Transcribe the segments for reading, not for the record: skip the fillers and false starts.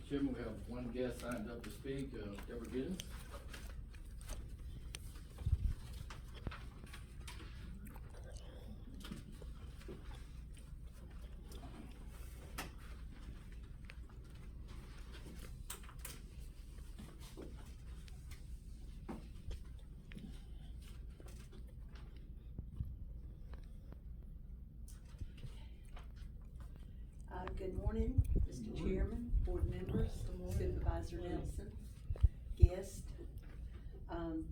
Chairman, we have one guest signed up to speak, Deborah Giddens. Good morning, Mr. Chairman, board members, Supervisor Nelson, guest. I'm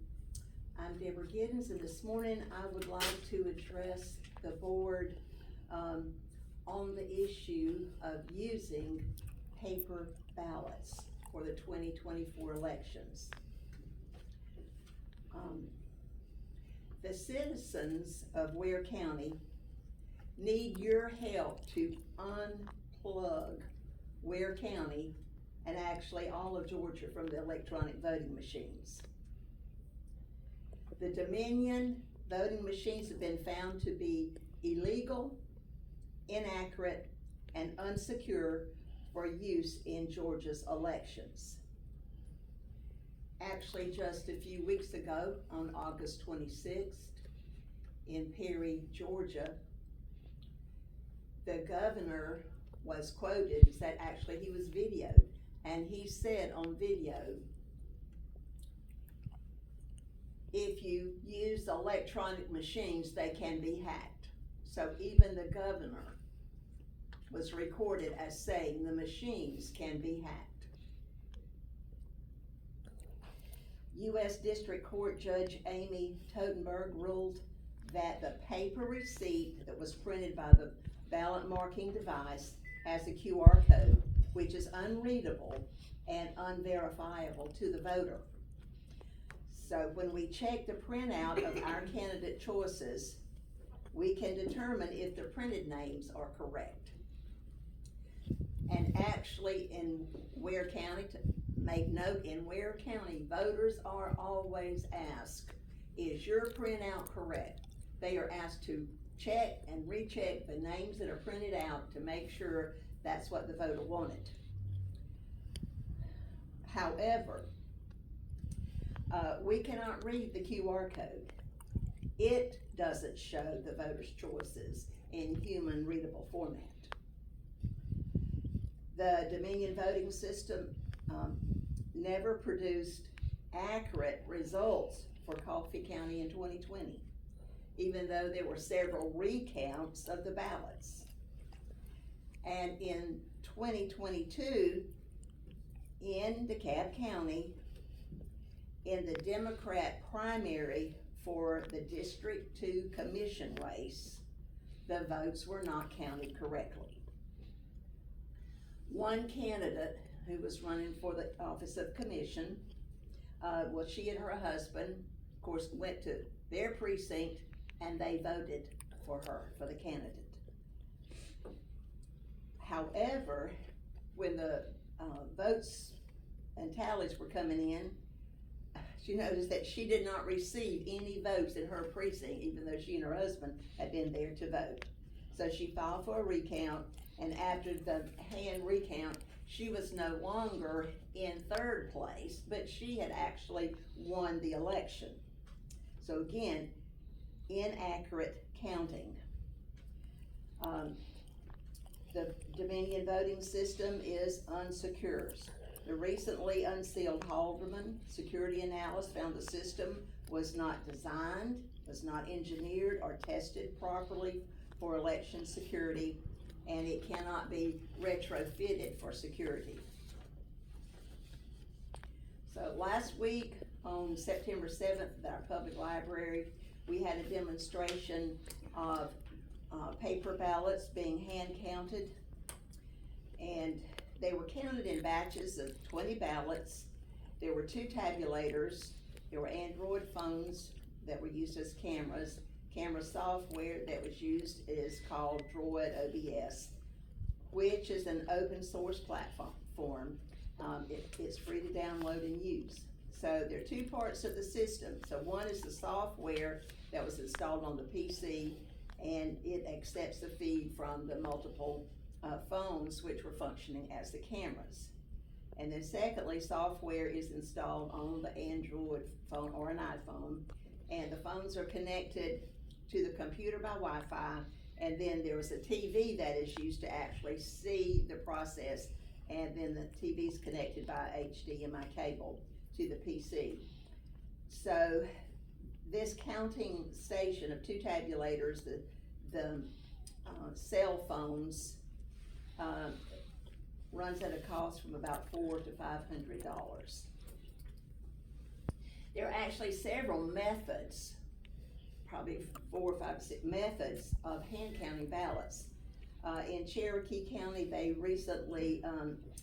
Deborah Giddens, and this morning I would like to address the board on the issue of using paper ballots for the 2024 elections. The citizens of Ware County need your help to unplug Ware County and actually all of Georgia from the electronic voting machines. The Dominion voting machines have been found to be illegal, inaccurate, and unsecure for use in Georgia's elections. Actually, just a few weeks ago, on August 26th, in Perry, Georgia, the governor was quoted, said actually he was videoed, and he said on video, if you use electronic machines, they can be hacked. So even the governor was recorded as saying the machines can be hacked. U.S. District Court Judge Amy Totenberg ruled that the paper receipt that was printed by the ballot marking device has a QR code, which is unreadable and unverifiable to the voter. So when we check the printout of our candidate choices, we can determine if the printed names are correct. And actually in Ware County, to make note, in Ware County, voters are always asked, is your printout correct? They are asked to check and recheck the names that are printed out to make sure that's what the voter wanted. However, we cannot read the QR code. It doesn't show the voter's choices in human readable format. The Dominion voting system never produced accurate results for Coffee County in 2020. Even though there were several recounts of the ballots. And in 2022, in DeKalb County, in the Democrat primary for the District 2 Commission race, the votes were not counted correctly. One candidate who was running for the office of commission, well, she and her husband, of course, went to their precinct and they voted for her, for the candidate. However, when the votes and tallies were coming in, she noticed that she did not receive any votes in her precinct, even though she and her husband had been there to vote. So she filed for a recount, and after the hand recount, she was no longer in third place, but she had actually won the election. So again, inaccurate counting. The Dominion voting system is unsecure. The recently unsealed Halderman security analysis found the system was not designed, was not engineered or tested properly for election security, and it cannot be retrofitted for security. So last week on September 7th at our public library, we had a demonstration of paper ballots being hand counted, and they were counted in batches of 20 ballots. There were 2 tabulators. There were Android phones that were used as cameras. Camera software that was used is called Droid OBS, which is an open source platform. It's free to download and use. So there are 2 parts of the system. So one is the software that was installed on the PC, and it accepts the feed from the multiple phones which were functioning as the cameras. And then secondly, software is installed on the Android phone or an iPhone, and the phones are connected to the computer by Wi-Fi, and then there is a TV that is used to actually see the process, and then the TV is connected by HDMI cable to the PC. So this counting station of two tabulators, the cell phones, runs at a cost from about $400 to $500. There are actually several methods, probably 4 or 5, 6 methods of hand counting ballots. In Cherokee County, they recently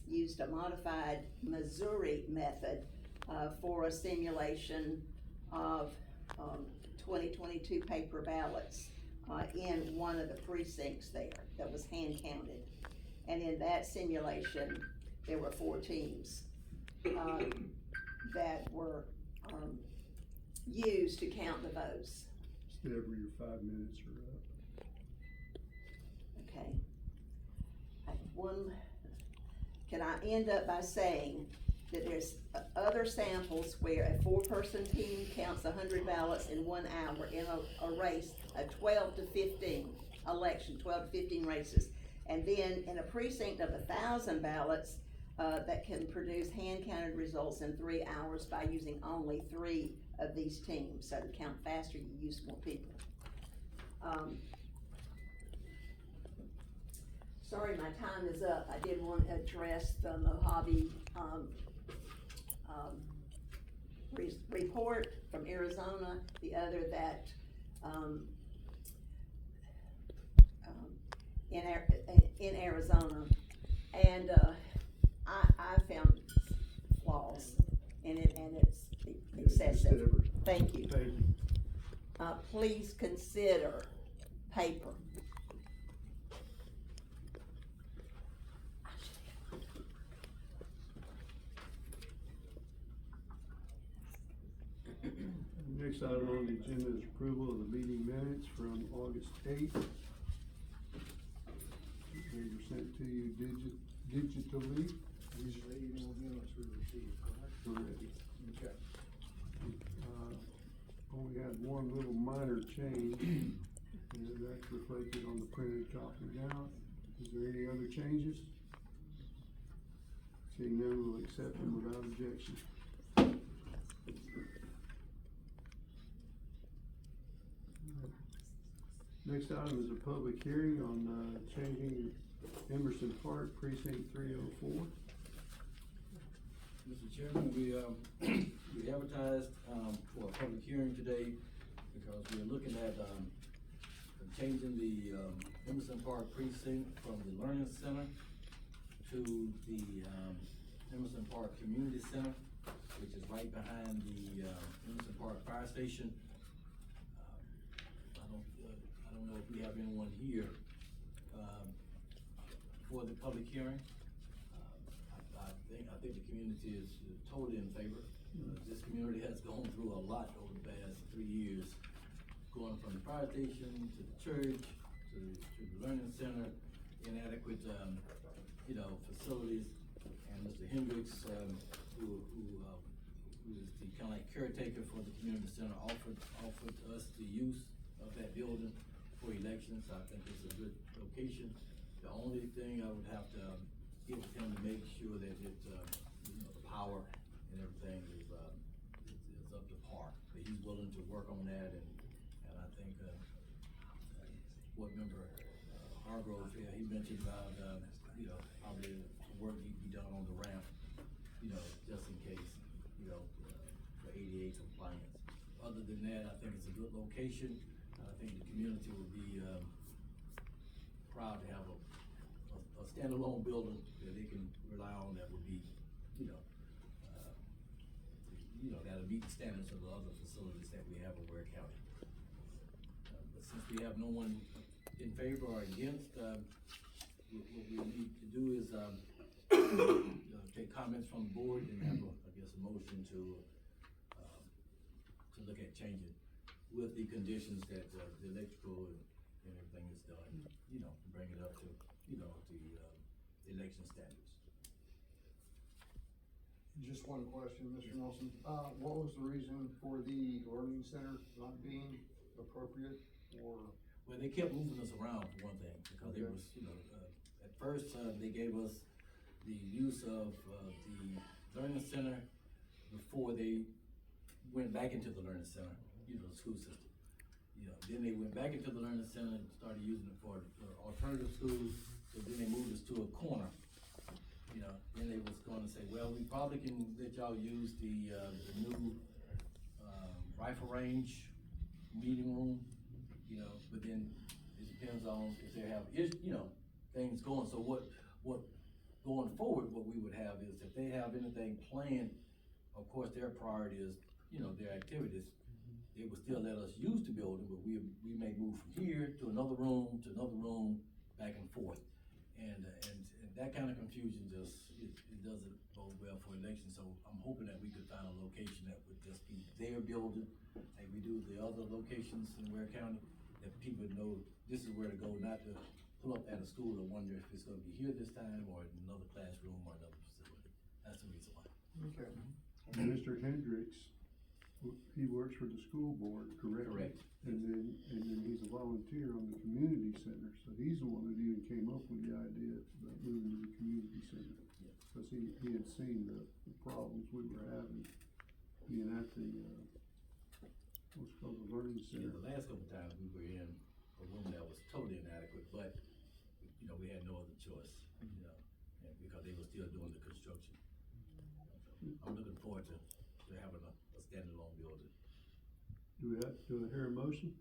used a modified Missouri method for a simulation of 2022 paper ballots in one of the precincts there that was hand counted. And in that simulation, there were 4 teams that were used to count the votes. Deborah, your 5 minutes are up. Okay. Can I end up by saying that there's other samples where a 4-person team counts 100 ballots in 1 hour in a race, a 12 to 15 election, 12 to 15 races. And then in a precinct of 1,000 ballots, that can produce hand-counted results in 3 hours by using only 3 of these teams. So to count faster, you use more people. Sorry, my time is up. I did want to address the Mojave report from Arizona, the other that in Arizona, and I found flaws in it, and it's excessive. Thank you. Thank you. Please consider paper. Next item on the agenda is approval of the meeting minutes from August 8th. They were sent to you digitally. These are the email minutes we received, correct? Correct. Okay. Only had one little minor change, and that's reflected on the printed copy now. Is there any other changes? Seeing none, we'll accept them without objection. Next item is a public hearing on changing Emerson Park Precinct 304. Mr. Chairman, we advertised for a public hearing today because we're looking at changing the Emerson Park precinct from the Learning Center to the Emerson Park Community Center, which is right behind the Emerson Park Fire Station. I don't know if we have anyone here for the public hearing. I think the community is totally in favor. This community has gone through a lot over the past 3 years, going from the fire station to the church to the learning center, inadequate, facilities. And Mr. Hendricks, who is the kind of like caretaker for the community center, offered us the use of that building for elections. I think it's a good location. The only thing I would have to get with him to make sure that it, the power and everything is up to par. But he's willing to work on that, and I think board member Hargrove here, he mentioned about probably work need to be done on the ramp, just in case, for ADA compliance. Other than that, I think it's a good location. I think the community will be proud to have a standalone building that they can rely on that would be, that'll meet the standards of the other facilities that we have in Ware County. But since we have no one in favor or against, what we need to do is take comments from the board and have a motion to look at changing with the conditions that the electrical and everything is done, bring it up to, the election standards. Just one question, Mr. Nelson. What was the reason for the learning center not being appropriate or? Well, they kept moving us around for one thing, because it Okay. was, at first, they gave us the use of, the learning center before they went back into the learning center, the school system. Then they went back into the learning center and started using it for alternative schools, so then they moved us to a corner. Then they was gonna say, well, we probably can let y'all use the new, rifle range meeting room, but then it depends on if they have, things going. So what going forward, what we would have is if they have anything planned, of course, their priority is, their activities. They would still let us use the building, but we may move from here to another room, back and forth. And that kind of confusion just, it doesn't bode well for elections. So I'm hoping that we could find a location that would just be their building, like we do the other locations in Ware County, that people know this is where to go, not to pull up at a school and wonder if it's gonna be here this time or in another classroom or another facility. That's the reason why. Okay. Mr. Hendricks, he works for the school board, correct? Correct. And then he's a volunteer on the community center, so he's the one that even came up with the idea about moving to the community center. Yeah. Cause he had seen the problems we were having being at the, what's called the learning Yeah, center. the last couple of times we were in a room that was totally inadequate, but, we had no other choice, and because they were still doing the construction. So I'm looking forward to having a standalone building. Do I hear a motion?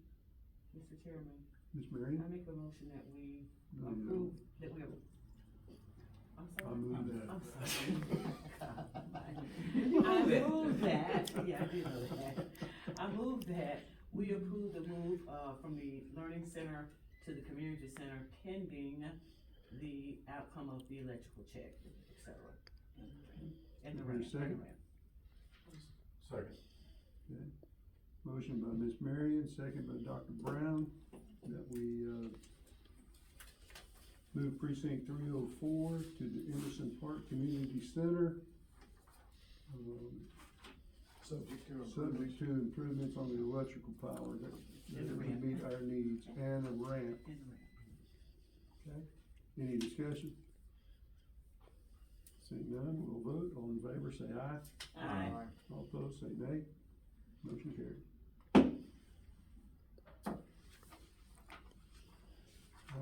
Mr. Chairman, Ms. I Marion? make a motion that we No, you approve, that we, I'm I sorry. move that. I'm sorry. I move that, yeah, I did know that. I move that we approve the move, from the learning center to the community center pending the outcome of the electrical check, et cetera. And the Is there a rent, and the second? rent. Second. Okay. Motion by Ms. Marion, second by Dr. Brown, that we, move precinct 304 to the Emerson Park Community Center. Subject to Subject to improvements on the electrical power that And the would ramp. meet our needs, and a ramp. And the rent. Okay, any discussion? Seeing none, we'll vote. All in favor, say aye. Aye. All opposed, say nay. Motion carried.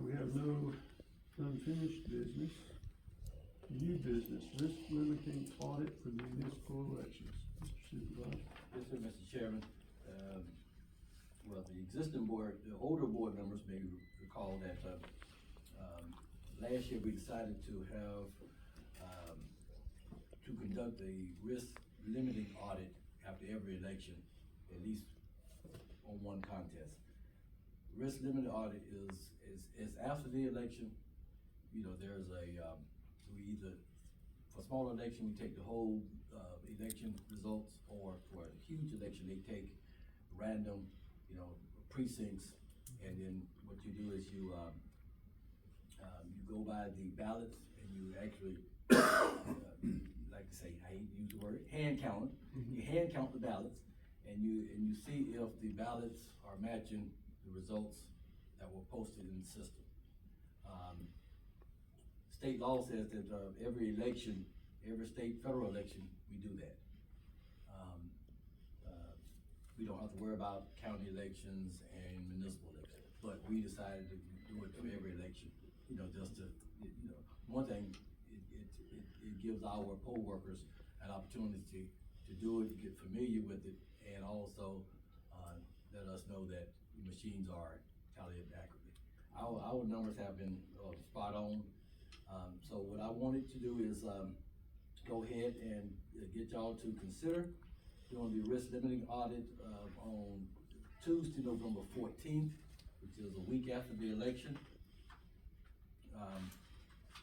We have no unfinished business. New business, risk limiting audit for municipal elections. Mr. Supervisor. Yes, sir, Mr. Chairman. Well, the existing board, the older board members may recall that, last year we decided to have, to conduct a risk limiting audit after every election, at least on one contest. Risk limited audit is after the election, there's we either, for small election, we take the whole, election results, or for a huge election, they take random, precincts, and then what you do is you go by the ballots, and you actually, like to say, I hate to use the word, hand count. You hand count the ballots, and you see if the ballots are matching the results that were posted in the system. State law says that, every election, every state, federal election, we do that. We don't have to worry about county elections and municipal elections, but we decided to do it for every election, just to, one thing, it gives our poll workers an opportunity to do it, get familiar with it, and also, let us know that the machines are tallied accurately. Our numbers have been, spot on. So what I wanted to do is, go ahead and get y'all to consider doing the risk limiting audit, on Tuesday, November 14th, which is a week after the election.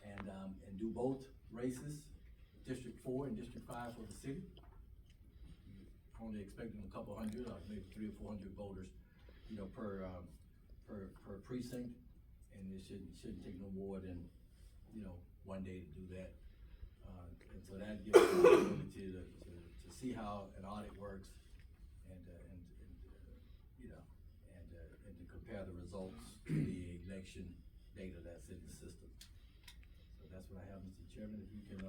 And do both races, District 4 and District 5 for the city. Only expecting a couple hundred, or maybe 300 or 400 voters, per precinct, and it shouldn't take no more than, one day to do that. And so that gives us the ability to see how an audit works and, you know, and to compare the results to the election data that's in the system. So that's what I have, Mr. Chairman. If you can,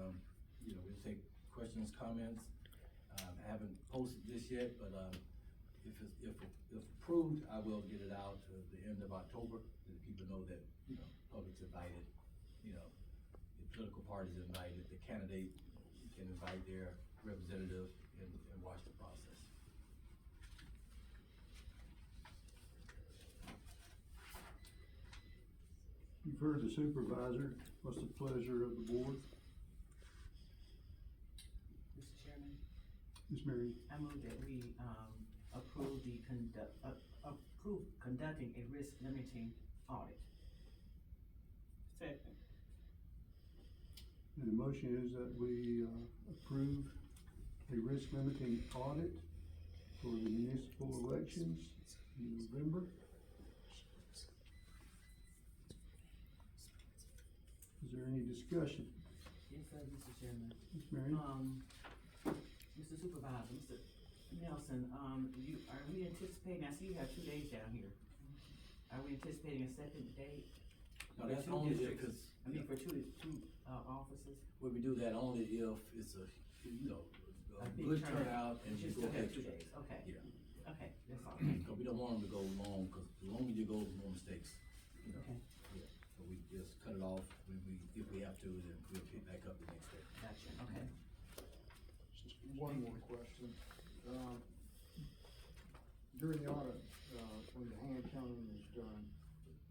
you know, we'll take questions, comments. I haven't posted this yet, but, if approved, I will get it out to the end of October, so that people know that, you know, public's invited, you know, the political parties invited, the candidate can invite their representative and watch the process. You've heard the supervisor, what's the pleasure of the board? Mr. Chairman, Ms. Mary? I move that we, approve approve conducting a risk limiting audit. Second. And the motion is that we, approve a risk limiting audit for the municipal elections in November. Is there any discussion? Yes, sir, Mr. Chairman. Ms. Mary? Mr. Supervisor, Mr. Nelson, are we anticipating, I see you have 2 days down here. Are we anticipating a second date? Now, For that's two only districts? because, I mean, for two offices? when we do that, only if it's a, you know, a big good turnout and you Just go still have extra. 2 days, okay. Yeah. Okay, that's all. Cause we don't want them to go long, cause the longer you go, the more mistakes, you know? Okay, Yeah, so we just cut it off if we have to, then we'll pick back up the next day. gotcha, okay. One more question. During the audit, when the hand counting is done,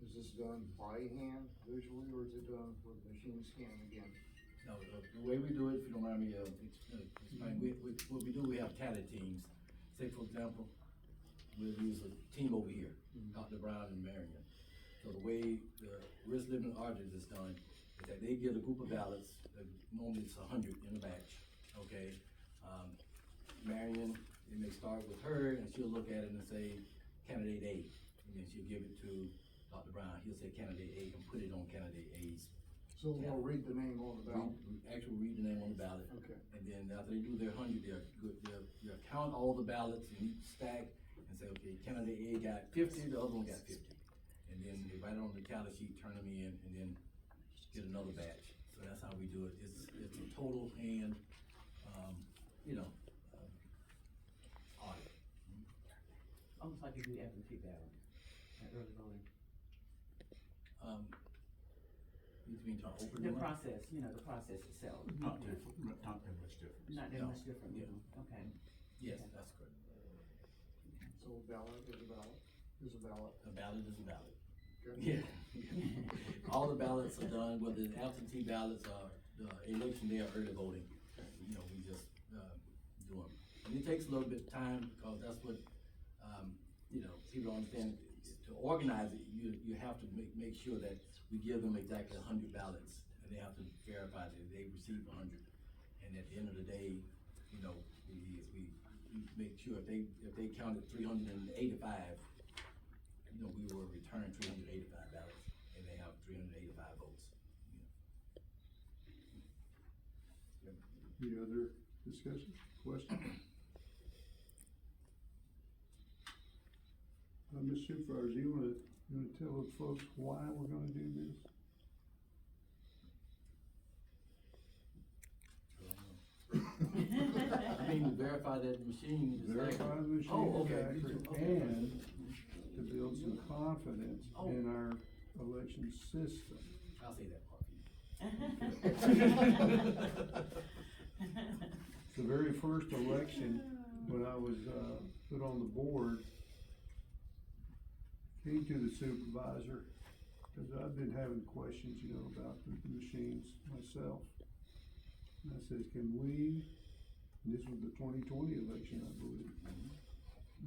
is this done by hand visually, or is it done with machine scanning again? No, the way we do it, if you don't mind me, explain, what we do, we have talent teams. Say, for example, we'll use a team over here, Dr. Brown and Marion. So the way the risk limiting audit is done, is that they get a group of ballots, normally it's 100 in a batch, okay? Marion, they may start with her, and she'll look at it and say, candidate A, and then she'll give it to Dr. Brown, he'll say candidate A, and put it on candidate A's. So they'll read the name on the ballot? Actually read the name on the ballot. Okay. And then after they do their 100, they'll count all the ballots in each stack and say, okay, candidate A got 50, the other one got 50. And then they write it on the tally sheet, turn them in, and then get another batch. So that's how we do it. It's a total hand, you know, audit. Almost like you do absentee ballot at early voting. You mean to open The them up? process, the process itself. Not different, not that much different. Not that No. much different, Yeah. okay. Yes, Okay. that's correct. So a ballot is a ballot, is a ballot. A ballot is a ballot. Okay. Yeah. All the ballots are done, whether the absentee ballots are the election day or early voting. You know, we just, do them. And it takes a little bit of time, because that's what, people don't understand. To organize it, you have to make sure that we give them exactly 100 ballots, and they have to verify that they received 100. And at the end of the day, we make sure if they counted 385, we will return 385 ballots, and they have 385 votes. Any other discussion, question? Mr. Supervisor, you wanna tell the folks why we're gonna do this? I mean, to verify that the machine is Verify accurate. the machine Oh, is okay. accurate, Okay. and to build some confidence Oh. in our election system. I'll say that part for The very first election, when I was, put on the board, came to the supervisor, cause I've been having questions, about the machines myself. And I says, can we, and this was the 2020 election, I believe. And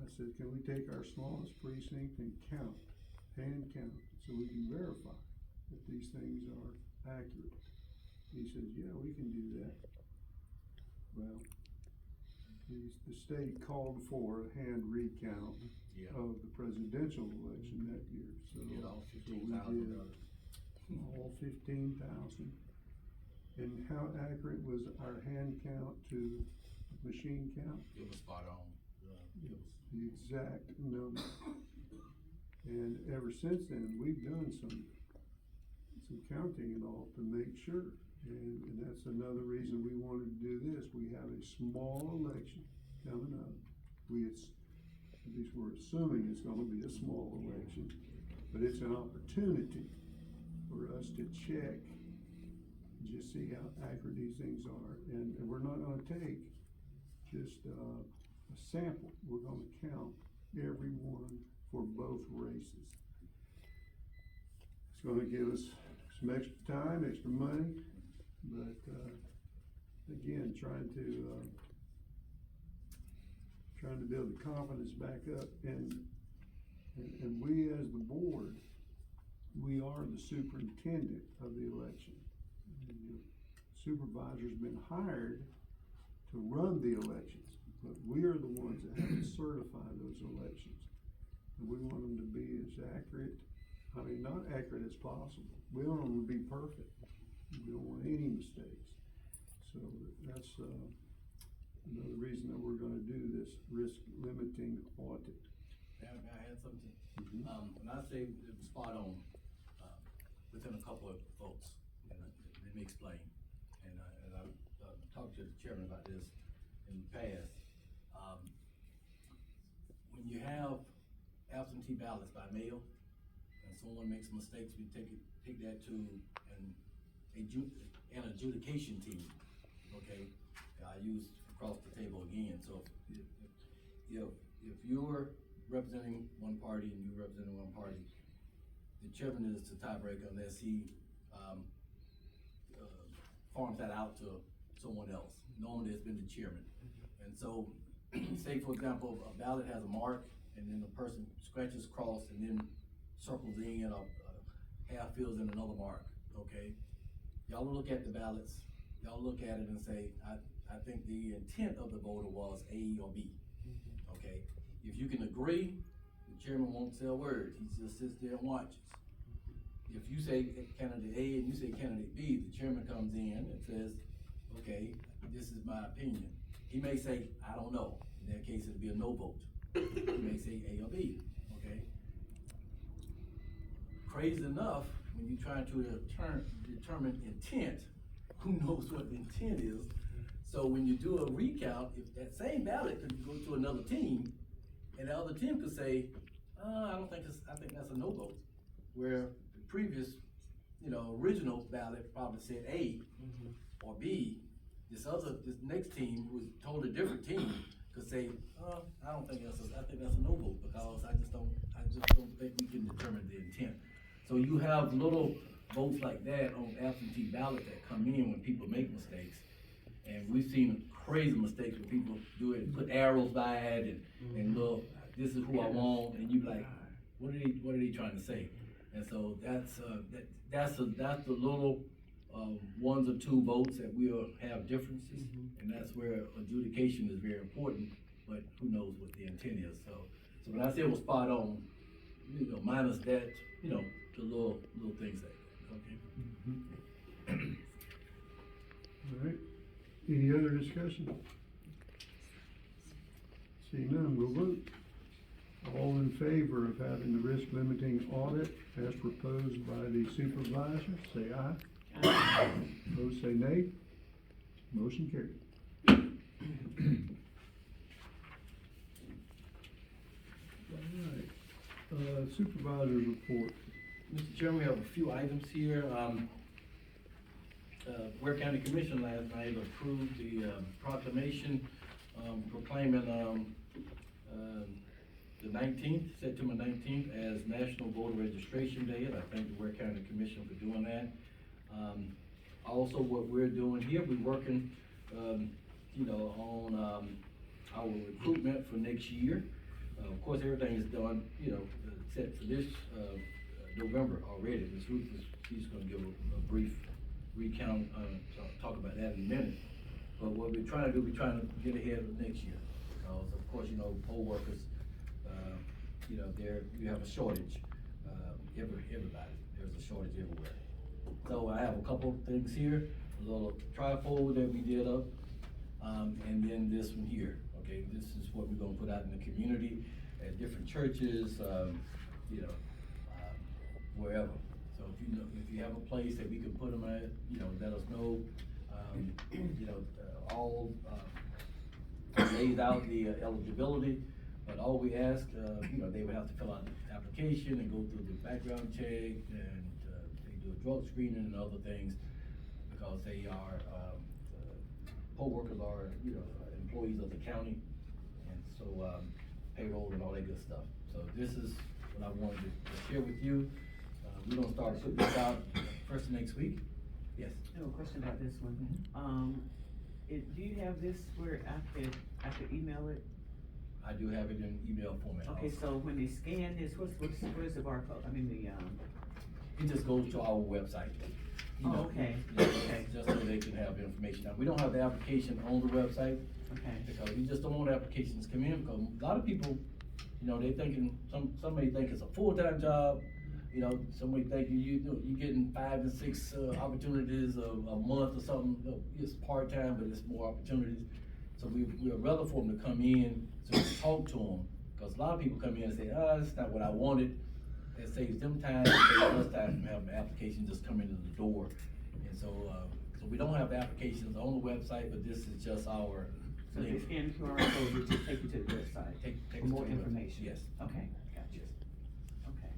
I said, can we take our smallest precinct and hand count, so we can verify that these things are accurate? He says, yeah, we can do that. Well, the state called for a hand recount Yeah. of the presidential election that year, so. Get all so we 15,000 did dollars. All 15,000. And how accurate was our hand count to machine count? It was spot on. It was, The exact number. And ever since then, we've done some counting and all to make sure. And that's another reason we wanted to do this. We have a small election coming up. At least we're assuming it's gonna be a small election, but it's an opportunity for us to check, just see how accurate these things are. And we're not gonna take just a sample. We're gonna count everyone for both races. It's gonna give us some extra time, extra money, but, again, trying to build the confidence back up, and we as the board, we are the superintendent of the election. And the supervisor's been hired to run the elections, but we are the ones that have to certify those elections. And we want them to be as accurate, I mean, not accurate as possible. We want them to be perfect. We don't want any mistakes. So that's, another reason that we're gonna do this risk limiting audit. I had something. When I say it was spot on, within a couple of votes, and let me explain. And I've talked to the chairman about this in the past. When you have absentee ballots by mail, and someone makes mistakes, we take that to an adjudication team, okay? I use across the table again, so if you're representing one party and you're representing one party, the chairman is the tiebreaker unless he, farms that out to someone else. Normally it's been the chairman. And so, say for example, a ballot has a mark, and then the person scratches across and then circles in, or half fills in another mark, okay? Y'all look at the ballots, y'all look at it and say, I think the intent of the voter was A or B, okay? If you can agree, the chairman won't say a word, he just sits there and watches. If you say candidate A and you say candidate B, the chairman comes in and says, okay, this is my opinion. He may say, I don't know. In that case, it'll be a no vote. He may say A or B, okay? Crazy enough, when you're trying to determine intent, who knows what the intent is? So when you do a recount, if that same ballot could go to another team, and the other team could say, I think that's a no vote. Where the previous, original ballot probably said A or B. This next team, who's totally different team, could say, I think that's a no vote, because I just don't think we can determine the intent. So you have little votes like that on absentee ballot that come in when people make mistakes. And we've seen crazy mistakes where people do it and put arrows by it and look, this is who I want, and you be like, what are they trying to say? And so that's the little ones or two votes that we'll have differences, and that's where adjudication is very important, but who knows what the intent is. So when I say it was spot on, minus that, the little things like that, okay? All right, any other discussion? Seeing none, we'll vote. All in favor of having the risk limiting audit as proposed by the supervisor, say aye. Opposed, say nay. Motion carried. All right, supervisor's report. Mr. Chairman, we have a few items here. Ware County Commission last night approved the proclamation proclaiming the 19th, September 19th, as National Voter Registration Day, and I thank the Ware County Commission for doing that. Also, what we're doing here, we're working, on our recruitment for next year. Of course, everything is done, set for this November already. Ms. Ruth she's going to give a brief recount, talk about that in a minute. But what we're trying to do, we're trying to get ahead of next year, because of course, poll workers, you have a shortage. Everybody, there's a shortage everywhere. So I have a couple things here. little trifold that we did up, and then this one here, okay? This is what we're gonna put out in the community at different churches, you know, wherever. So if you know, if you have a place that we can put them at, you know, let us know, you know, all, lays out the eligibility, but all we ask, you know, they would have to fill out the application and go through the background check, and, they do a drug screening and other things, because they are, poll workers are, you know, employees of the county, and so, payroll and all that good stuff. So this is what I wanted to share with you. We're gonna start putting this out first of next week. Yes. I have a question about this one. Do you have this where I could email it? I do have it in email format. Okay, also. so when they scan this, where's the barcode? I mean, It just goes to our website. You know, okay, you know, okay. Just so they can have information. Now, we don't have the application on the website, Okay, because we just don't want applications come in, because a lot of people, you know, they thinking, some may think it's a full-time job, you know, some may think you're getting 5 and 6 opportunities a month or something. No, it's part-time, but it's more opportunities. So we'd rather for them to come in, so we can talk to them, because a lot of people come in and say, that's not what I wanted. It saves them time, it saves us time from having the application just come into the door. And so, so we don't have the applications on the website, but this is just our so they link. scan the QR code, it just take you to the website? Take For us more to the website. information? Yes. Okay, gotcha, Yes. okay.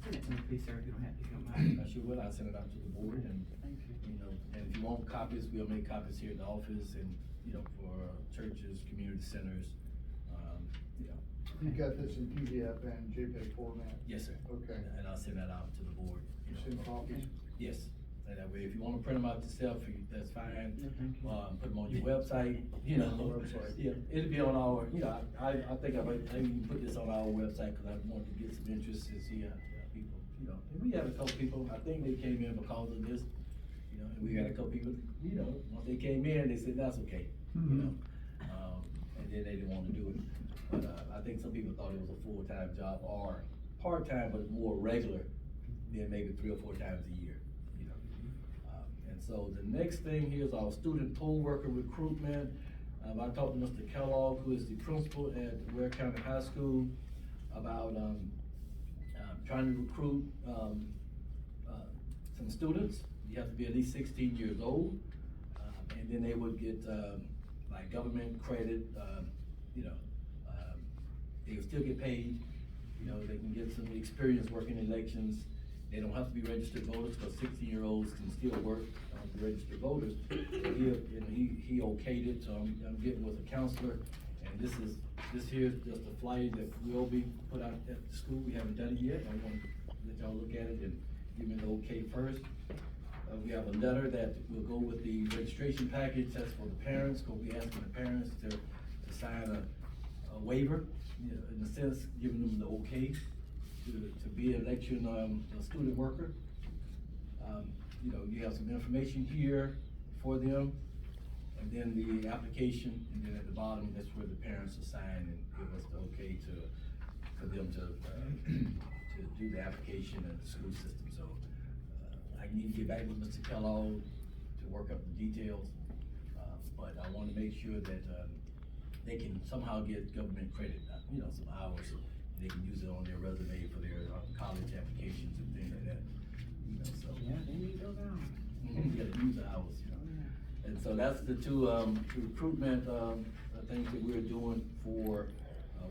Send it to me, please, sir, if you don't have to come by. I sure will. I'll send it out to the board, and, Thank you. you know, and if you want copies, we'll make copies here at the office, and, you know, for churches, community centers, you know. You got this in PDF and JPEG format? Yes, sir. Okay. And I'll send that out to the board. You know. send copies? Yes, and that way, if you wanna print them out yourself, that's fine. No, thank you. Put them on your website, you know. On the website. Yeah, it'll be on our, you know, I think I even put this on our website, cause I wanted to get some interest and see, people, you know. And we had a couple people, I think they came in because of this, you know, and we had a couple people, you know, once they came in, they said, that's okay, you know. And then they didn't wanna do it. But, I think some people thought it was a full-time job or part-time, but more regular than maybe 3 or 4 times a year, you know. And so the next thing here is our student poll worker recruitment. I talked to Mr. Kellogg, who is the principal at Ware County High School, about, trying to recruit, some students. You have to be at least 16 years old, and then they would get, like government credit, you know, they will still get paid, you know, they can get some experience working elections. They don't have to be registered voters, because 16-year-olds can still work, registered voters. So he okayed it, so I'm getting with a counselor, and this here is just a flyer that will be put out at the school. We haven't done it yet. I want to let y'all look at it and give me the okay first. We have a letter that will go with the registration package. That's for the parents, because we asking the parents to sign a waiver, you know, in a sense, giving them the okay to be an election, a student worker. You know, you have some information here for them, and then the application, and then at the bottom, that's where the parents will sign and give us the okay for them to do the application in the school system. So, I need to get back with Mr. Kellogg to work up the details, but I wanna make sure that, they can somehow get government credit, you know, some hours, and they can use it on their resume for their college applications and things like that, you know, so. Yeah, they need those hours. You gotta use the hours, you know. And so that's the two, recruitment, things that we're doing for,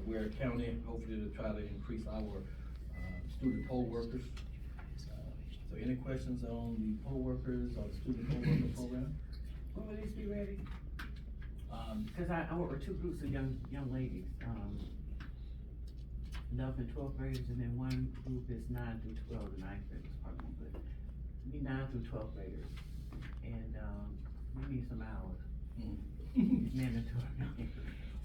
Ware County, hopefully to try to increase our, student poll workers. So any questions on the poll workers or the student poll worker program? When will these be ready? Cause I work with 2 groups of young ladies, 11th and 12th graders, and then one group is 9 through 12, the 9th graders, pardon, but be 9 through 12th graders, and, we need some hours. It's mandatory.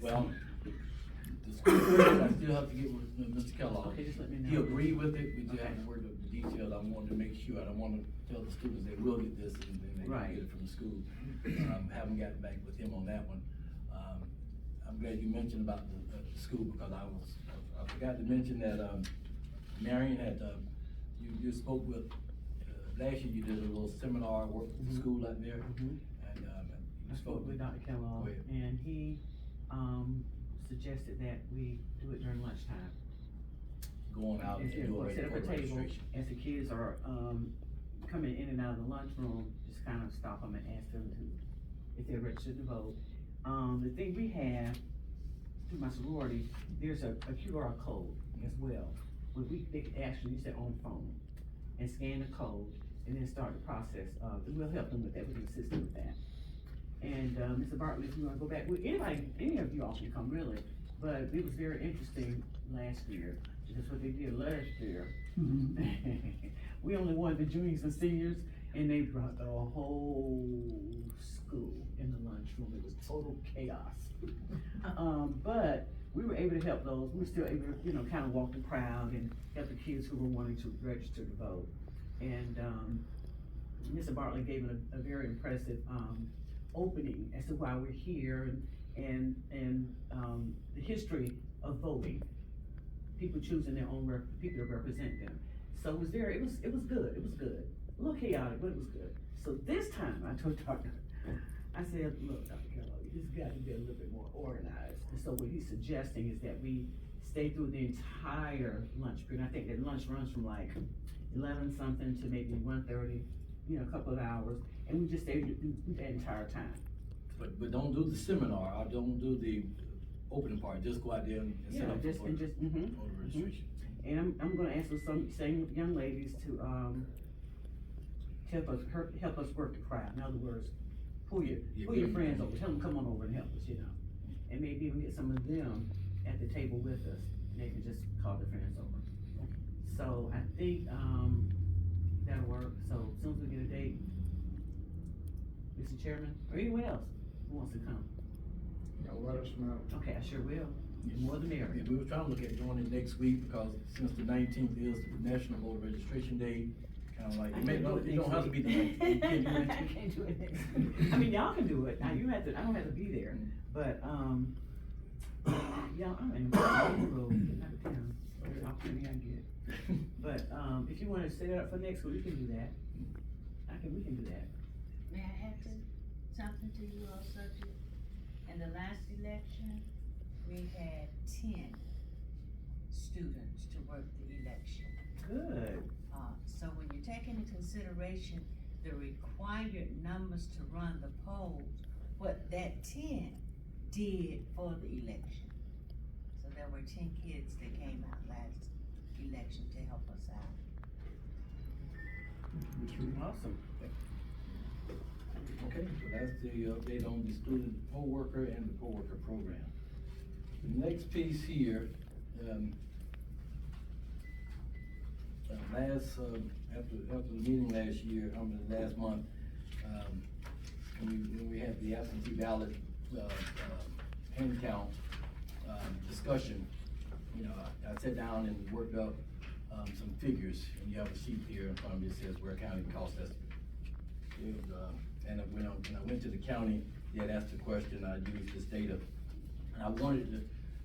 Well, the school board, I still have to get with Mr. Kellogg. Okay, just let me know. He agreed with it, we just Okay. haven't worked out the details. I wanted to make sure, I don't wanna tell the students they will get this and then they Right. can get it from the school. Haven't gotten back with him on that one. I'm glad you mentioned about the school, because I forgot to mention that, Marion had, you spoke with, last year you did a little seminar work with the school out there, Mhm. and, you I spoke spoke with Dr. Kellogg, Go ahead. and he, suggested that we do it during lunchtime. going out and Instead of, doing set up a voter table, registration. as the kids are, coming in and out of the lunchroom, just kind of stop them and ask them to, if they're registered to vote. The thing we have, through my sorority, there's a QR code as well, where they can actually use their own phone and scan the code, and then start the process, we'll help them with that, we can assist them with that. And, Mr. Bartley, if you wanna go back, well, any of you all can come really, but it was very interesting last year, that's what they did last year. We only wanted the juniors and seniors, and they brought the whole school in the lunchroom, it was total chaos. But we were able to help those, we were still able to, you know, kind of walk the crowd and help the kids who were wanting to register to vote. And, Mr. Bartley gave a very impressive, opening as to why we're here and the history of voting. People choosing their own people to represent them. So it was good, it was good. A little chaotic, but it was good. So this time, I told Dr. I said, look, Dr. Kellogg, you just gotta be a little bit more organized. And so what he's suggesting is that we stay through the entire lunch period. I think that lunch runs from like 11 something to maybe 1:30, you know, a couple of hours, and we just stay through that entire time. But don't do the seminar, or don't do the opening part, just go out there and set Yeah, up just, for and just, voter registration. And I'm gonna ask those same young ladies to, help us work the crowd. In other words, pull your friends over, tell them come on over and help us, you know. And maybe even get some of them at the table with us, and they can just call their friends over. So I think, that'll work, so as soon as we get a date, Mr. Chairman, or anyone else who wants to come, Yeah, let us know. okay, I sure will, the more the merrier. Yeah, we were trying to look at doing it next week, because since the 19th is the National Voter Registration Day, kinda like, it don't have to be the 19th, you can't do it next I week. can't do it next week. I mean, y'all can do it, now you have to, I don't have to be there, but, y'all, I'm in the road, getting out of town, every opportunity I get. But, if you wanna set it up for next week, we can do that. We can do that. May I add something to you all subject? In the last election, we had 10 students to work the election. Good. So when you take into consideration the required numbers to run the polls, what that 10 did for the election. So there were 10 kids that came out last election to help us out. Awesome. Okay, so that's the update on the student poll worker and the poll worker program. The next piece here, after the meeting last year, last month, when we had the absentee ballot, hand count, discussion, you know, I sat down and worked up, some figures, and you have a sheet here in front of me that says Ware County cost estimate. And when I went to the county, they had asked a question, I used this data, and I wanted to,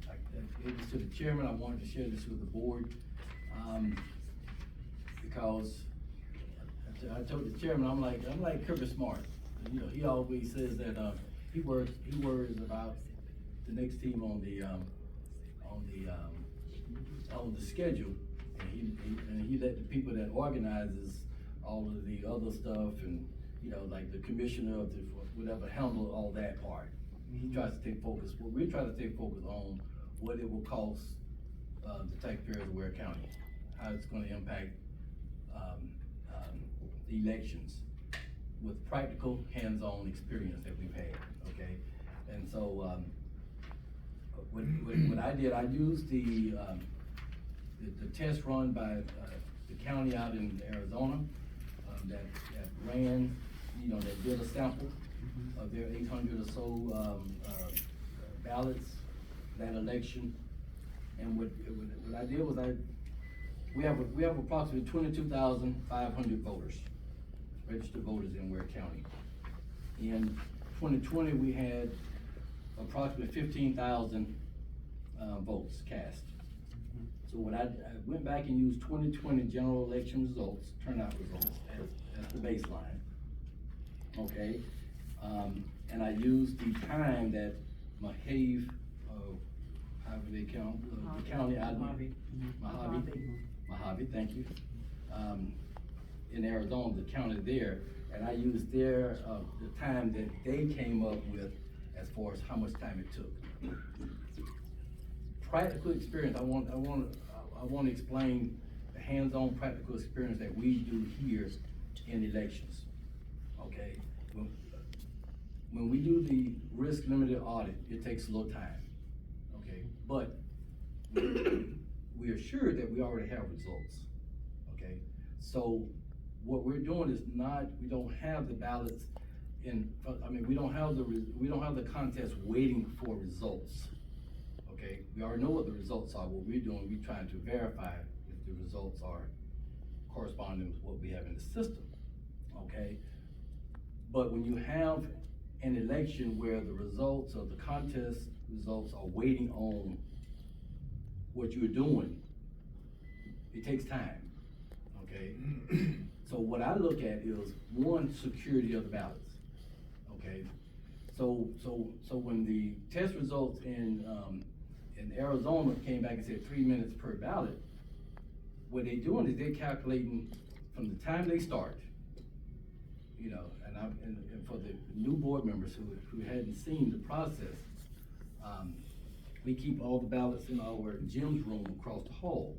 I gave this to the chairman, I wanted to share this with the board, because I told the chairman, I'm like Kirby Smart, you know, he always says that, he worries about the next team on the schedule, and he let the people that organizes all of the other stuff, and, you know, like the commissioner of the, whatever, handle all that part. He tries to stay focused, well, we're trying to stay focused on what it will cost, the taxpayers of Ware County, how it's gonna impact, the elections with practical, hands-on experience that we've had, okay? And so, what I did, I used the test run by, the county out in Arizona, that ran, you know, that did a sample of their 800 or so, ballots, that election. And what I did was we have approximately 22,500 voters, registered voters in Ware County. In 2020, we had approximately 15,000 votes cast. So when I went back and used 2020 general election results, turnout results as the baseline, okay? And I used the time that Mojave, however they count, the county, Mojave, thank you. In Arizona, the county there, and I used their, the time that they came up with as far as how much time it took. Practical experience, I want to explain the hands-on practical experience that we do here in elections, okay? When we do the risk limited audit, it takes a little time, okay? But we are sure that we already have results, okay? So what we're doing is we don't have the ballots we don't have the contest waiting for results, okay? We already know what the results are. What we're doing, we're trying to verify if the results are corresponding with what we have in the system, okay? But when you have an election where the results of the contest results are waiting on what you're doing, it takes time, okay? So what I look at is, one, security of the ballots, okay? So when the test results in Arizona came back and said 3 minutes per ballot, what they're doing is they're calculating from the time they start, you know, and for the new board members who hadn't seen the process, we keep all the ballots in our Jim's room across the hall.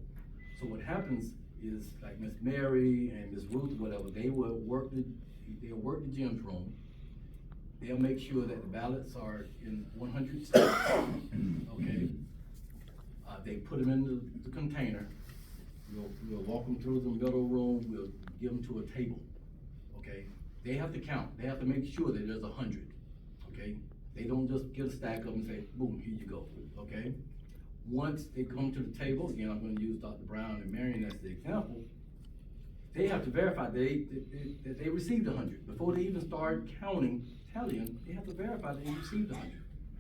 So what happens is, like Miss Mary and Miss Ruth, whatever, they'll work the Jim's room. They'll make sure that the ballots are in 100 stacks, okay? They put them in the container. We'll walk them through the middle room. We'll give them to a table, okay? They have to count. They have to make sure that there's 100, okay? They don't just get a stack of them and say, boom, here you go, okay? Once they come to the table, again, I'm gonna use Dr. Brown and Marion as the example, they have to verify that they received 100. Before they even start tallying, they have to verify that they received 100.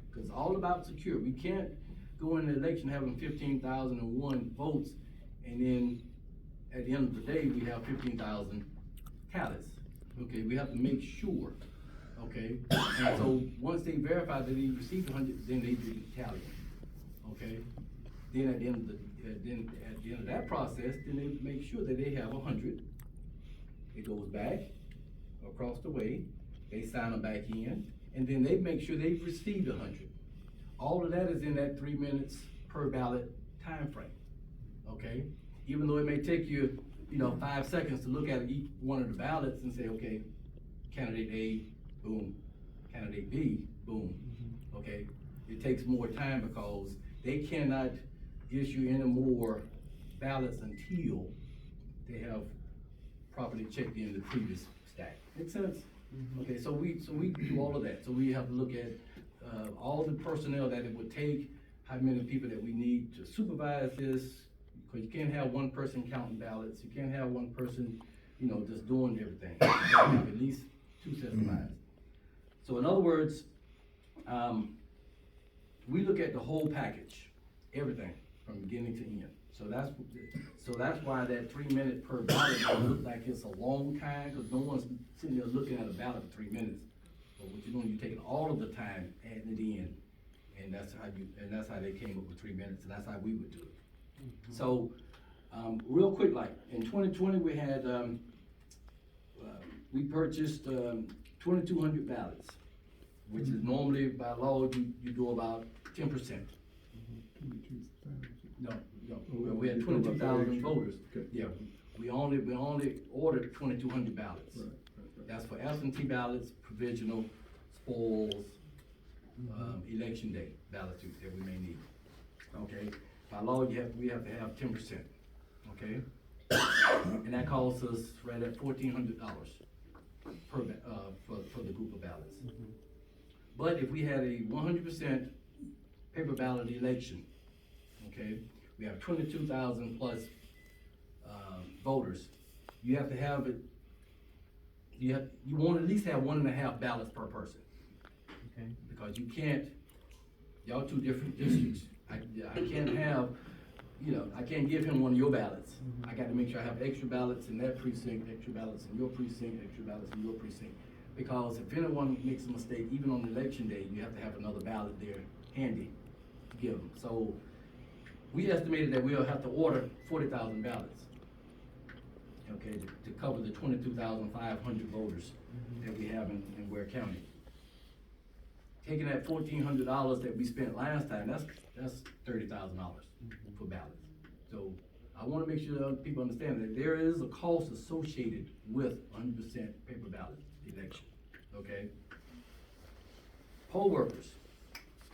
Because it's all about secure. We can't go in the election having 15,001 votes, and then at the end of the day, we have 15,000 tallies. Okay, we have to make sure, okay? And so once they verify that they received 100, then they do the tallying, okay? Then at the end of that process, then they make sure that they have 100. It goes back across the way, they sign them back in, and then they make sure they've received 100. All of that is in that 3 minutes per ballot time frame, okay? Even though it may take you, 5 seconds to look at each one of the ballots and say, okay, candidate A, boom, candidate B, boom, okay? It takes more time because they cannot issue any more ballots until they have properly checked in the previous stack. Make sense? Okay, so we do all of that. So we have to look at all the personnel that it would take, how many people that we need to supervise this, because you can't have one person counting ballots. You can't have one person, just doing everything. You have at least 2 sets of eyes. So in other words, we look at the whole package, everything from beginning to end. So that's why that 3 minute per ballot might look like it's a long time, because no one's sitting there looking at a ballot for 3 minutes. But what you're doing, you're taking all of the time, adding it in, and that's how they came up with 3 minutes, and that's how we would do it. So, real quick, like in 2020, we had we purchased 2,200 ballots, which is normally by law you do about 10%. 22,000. No, we had 22,000 voters. Okay. Yeah, we only ordered 2,200 ballots. Right. That's for absentee ballots, provisional, spoils, election day ballots that we may need. Okay, by law we have to have 10%. Okay, and that costs us right at $1,400 per for the group of ballots. But if we had a 100% paper ballot election, okay, we have 22,000 plus voters. You have to have it. You want to at least have 1.5 ballots per person. Okay. Because you can't. Y'all two different districts. I can't have you know, I can't give him one of your ballots. I gotta make sure I have extra ballots in that precinct, extra ballots in your precinct, extra ballots in your precinct. Because if anyone makes a mistake, even on election day, you have to have another ballot there handy to give them. So we estimated that we'll have to order 40,000 ballots, okay, to cover the 22,500 voters that we have in Ware County. Taking that $1,400 that we spent last time, that's $30,000 for ballots. So I wanna make sure that people understand that there is a cost associated with 100% paper ballot election, okay? Poll workers,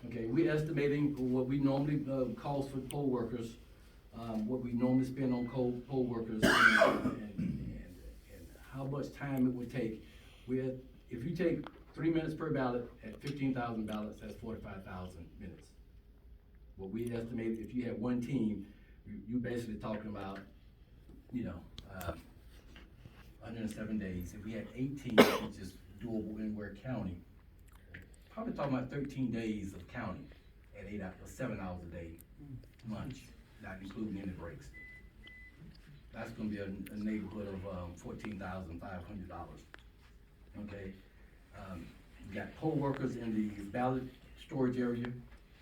okay, we're estimating what we normally, cost for poll workers, what we normally spend on poll workers and how much time it would take. If you take 3 minutes per ballot at 15,000 ballots, that's 45,000 minutes. What we estimated, if you had one team, you basically talking about, you know, 107 days. If we had 8 teams, which is doable in Ware County, probably talking about 13 days of counting at 7 hours a day, lunch, not including any breaks. That's gonna be a neighborhood of $14,500, okay? You got poll workers in the ballot storage area.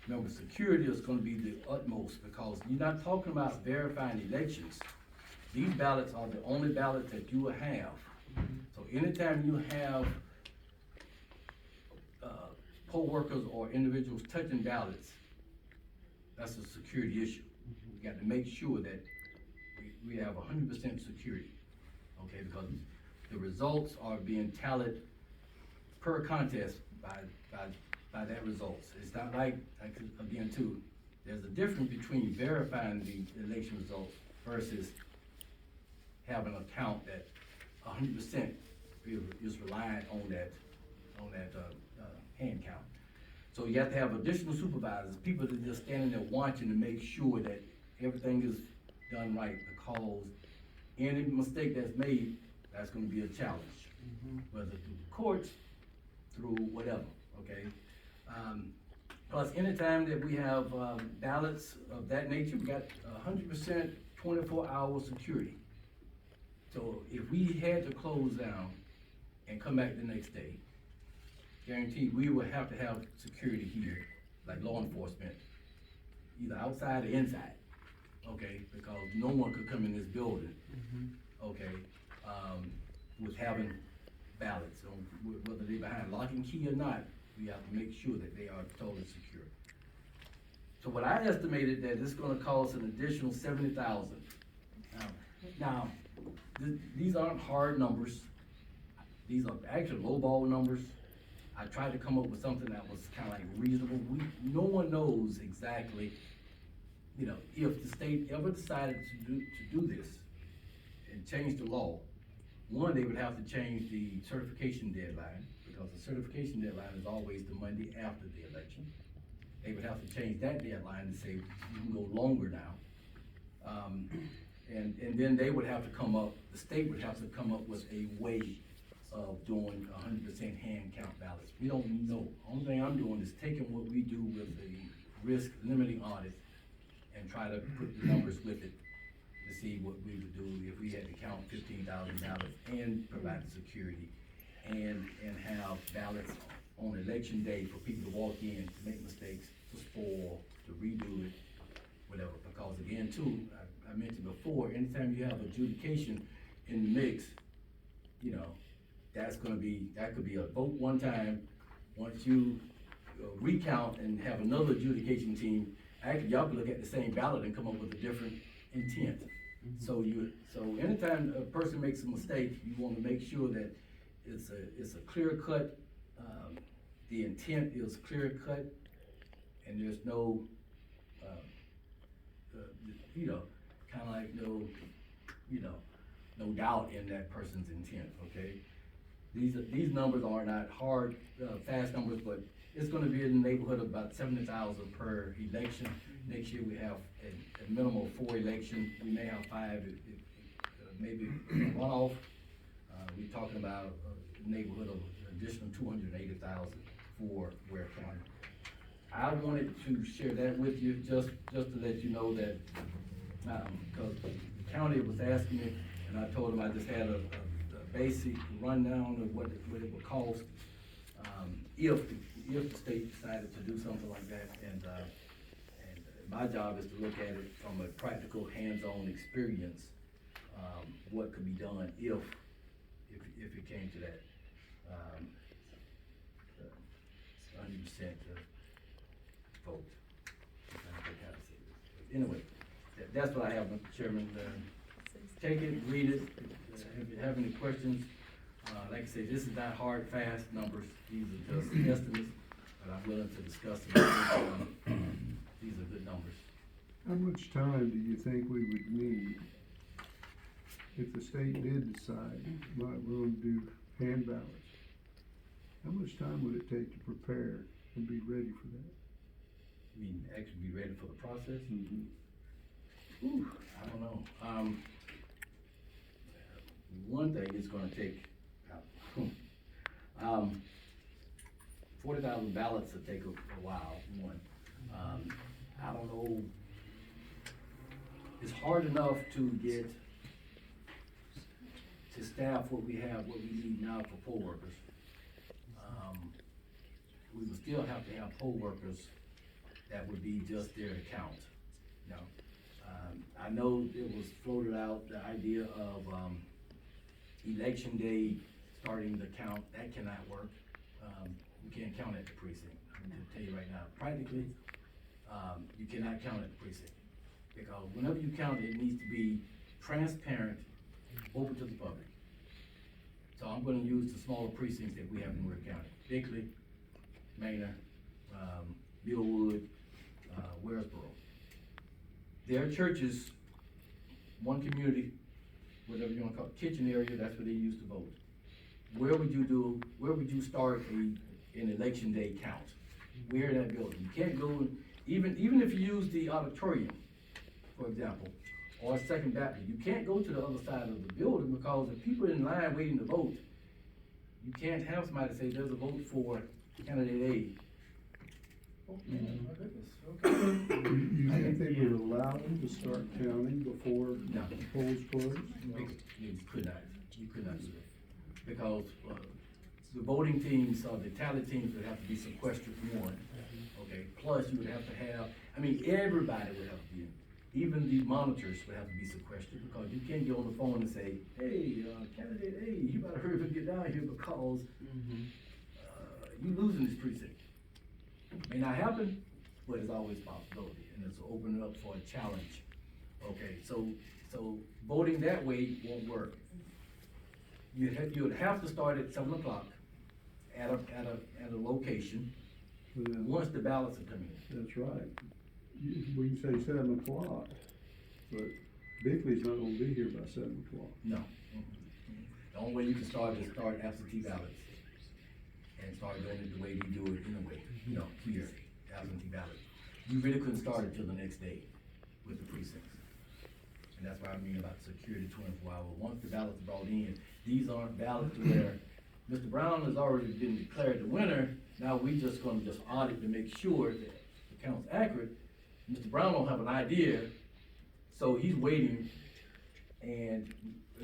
Remember, security is gonna be the utmost, because you're not talking about verifying elections. These ballots are the only ballots that you will have. So anytime you have, poll workers or individuals touching ballots, that's a security issue. We got to make sure that we have 100% security, okay? Because the results are being tallied per contest by that results. It's not like, again too, there's a difference between verifying the election results versus having a count that 100% is reliant on that hand count. So you have to have additional supervisors, people that are just standing there watching to make sure that everything is done right, because any mistake that's made, that's gonna be a challenge. Whether through the courts, through whatever, okay? Plus, anytime that we have ballots of that nature, we got 100% 24-hour security. So if we had to close down and come back the next day, guaranteed we would have to have security here, like law enforcement, either outside or inside, okay? Because no one could come in this building, okay, with having ballots, so whether they're behind lock and key or not, we have to make sure that they are totally secure. So what I estimated that it's gonna cost an additional 70,000. Now, these aren't hard numbers. These are actually lowball numbers. I tried to come up with something that was kinda like reasonable. No one knows exactly, you know, if the state ever decided to do this and change the law. One, they would have to change the certification deadline, because the certification deadline is always the Monday after the election. They would have to change that deadline and say, you can go longer now. And then they would have to come up, the state would have to come up with a way of doing 100% hand count ballots. We don't know. Only thing I'm doing is taking what we do with the risk limiting audit and try to put the numbers with it to see what we would do if we had to count 15,000 ballots and provide the security and have ballots on election day for people to walk in, to make mistakes, to spoil, to redo it, whatever. Because again too, I mentioned before, anytime you have adjudication in the mix, you know, that could be a vote one time. Once you recount and have another adjudication team, actually y'all can look at the same ballot and come up with a different intent. So anytime a person makes a mistake, you wanna make sure that it's a clear cut, the intent is clear cut, and there's no, you know, kinda like no doubt in that person's intent, okay? These numbers are not hard, fast numbers, but it's gonna be in the neighborhood of about 70,000 per election. Next year we have a minimum of 4 elections. We may have 5, maybe runoff. We're talking about a neighborhood of additional 280,000 for Ware County. I wanted to share that with you, just to let you know that Cause the county was asking me, and I told them I just had a basic rundown of what it would cost, if the state decided to do something like that, and my job is to look at it from a practical, hands-on experience, what could be done if it came to that. 100% vote. Anyway, that's what I have, Mr. Chairman. Take it, read it. If you have any questions, like I said, this is not hard, fast numbers. These are just estimates, but I'm willing to discuss them. These are good numbers. How much time do you think we would need if the state did decide, like, we're gonna do hand ballots? How much time would it take to prepare and be ready for that? You mean, actually be ready for the process? Mm-hmm. Ooh, I don't know. One thing is gonna take, 40,000 ballots will take a while, one. I don't know, it's hard enough to get, to staff what we have, what we need now for poll workers. We would still have to have poll workers that would be just there to count, you know. I know it was floated out, the idea of, election day, starting the count, that cannot work. You can't count at the precinct, I'm gonna tell you right now, practically, you cannot count at the precinct. Because whenever you count, it needs to be transparent, open to the public. So I'm gonna use the smaller precincts that we have in Ware County, Bickley, Manor, Millwood, Waresboro. Their churches, one community, whatever you wanna call it, kitchen area, that's where they used to vote. Where would you start an election day count? Where in that building? You can't go, even if you use the auditorium, for example, or Second Baptist, you can't go to the other side of the building because if people are in line waiting to vote, you can't have somebody say there's a vote for candidate A. Oh, man, my goodness, okay. You think they would allow them to start counting before No. the polls close? You could not do that, because, the voting teams, or the tally teams would have to be sequestered one, okay? Plus, you would have to have, everybody would have to be, even the monitors would have to be sequestered, because you can't get on the phone and say, hey, candidate A, you better hurry up and get down here because, you losing this precinct. May not happen, but it's always a possibility, and it's opening up for a challenge. Okay, so voting that way won't work. You would have to start at 7 o'clock at a location, Yeah. once the ballots are coming in. That's right. We can say 7 o'clock, but Bickley's not gonna be here by 7 o'clock. No. The only way you can start is start absentee ballots. And start doing it the way we do it anyway, here, absentee ballots. You really couldn't start it till the next day with the precincts. And that's what I mean about security 24 hours. Once the ballots are brought in, these aren't ballots where Mr. Brown has already been declared the winner. Now we just gonna audit to make sure that the count's accurate. Mr. Brown don't have an idea, so he's waiting, and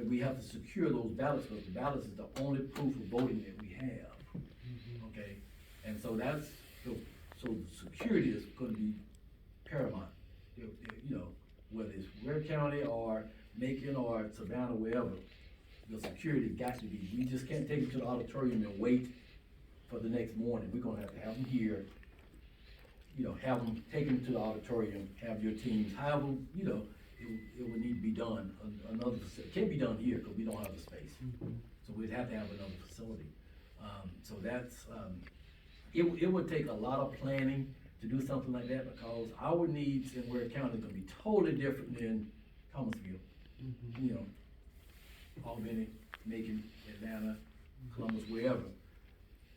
we have to secure those ballots, because the ballots is the only proof of voting that we have. Okay, and so so security is gonna be paramount. Whether it's Ware County or Macon or Savannah, wherever, the security got to be, we just can't take them to the auditorium and wait for the next morning. We're gonna have to have them here, have them, take them to the auditorium, have your teams, however, it would need to be done, another facility. It can't be done here, because we don't have the space. So we'd have to have another facility. So that's, it would take a lot of planning to do something like that, because our needs in Ware County are gonna be totally different than Thomasville. Albany, Macon, Atlanta, Columbus, wherever.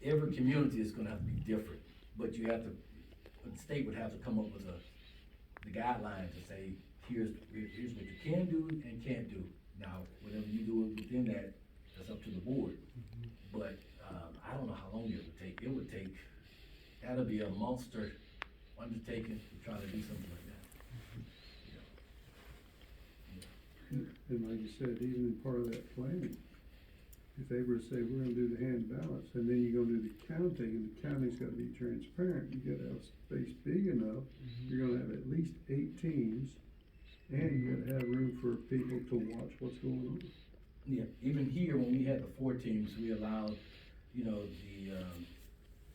Every community is gonna have to be different, but the state would have to come up with the guidelines to say, here's what you can do and can't do. Now, whatever you do within that, that's up to the board. But, I don't know how long it would take. That'll be a monster undertaking to try to do something like that. And like you said, even in part of that planning, if they were to say, we're gonna do the hand balance, and then you're gonna do the counting, and the counting's gotta be transparent, you gotta have space big enough, you're gonna have at least 8 teams, and you gotta have room for people to watch what's going on. Yeah, even here, when we had the 4 teams, we allowed, you know,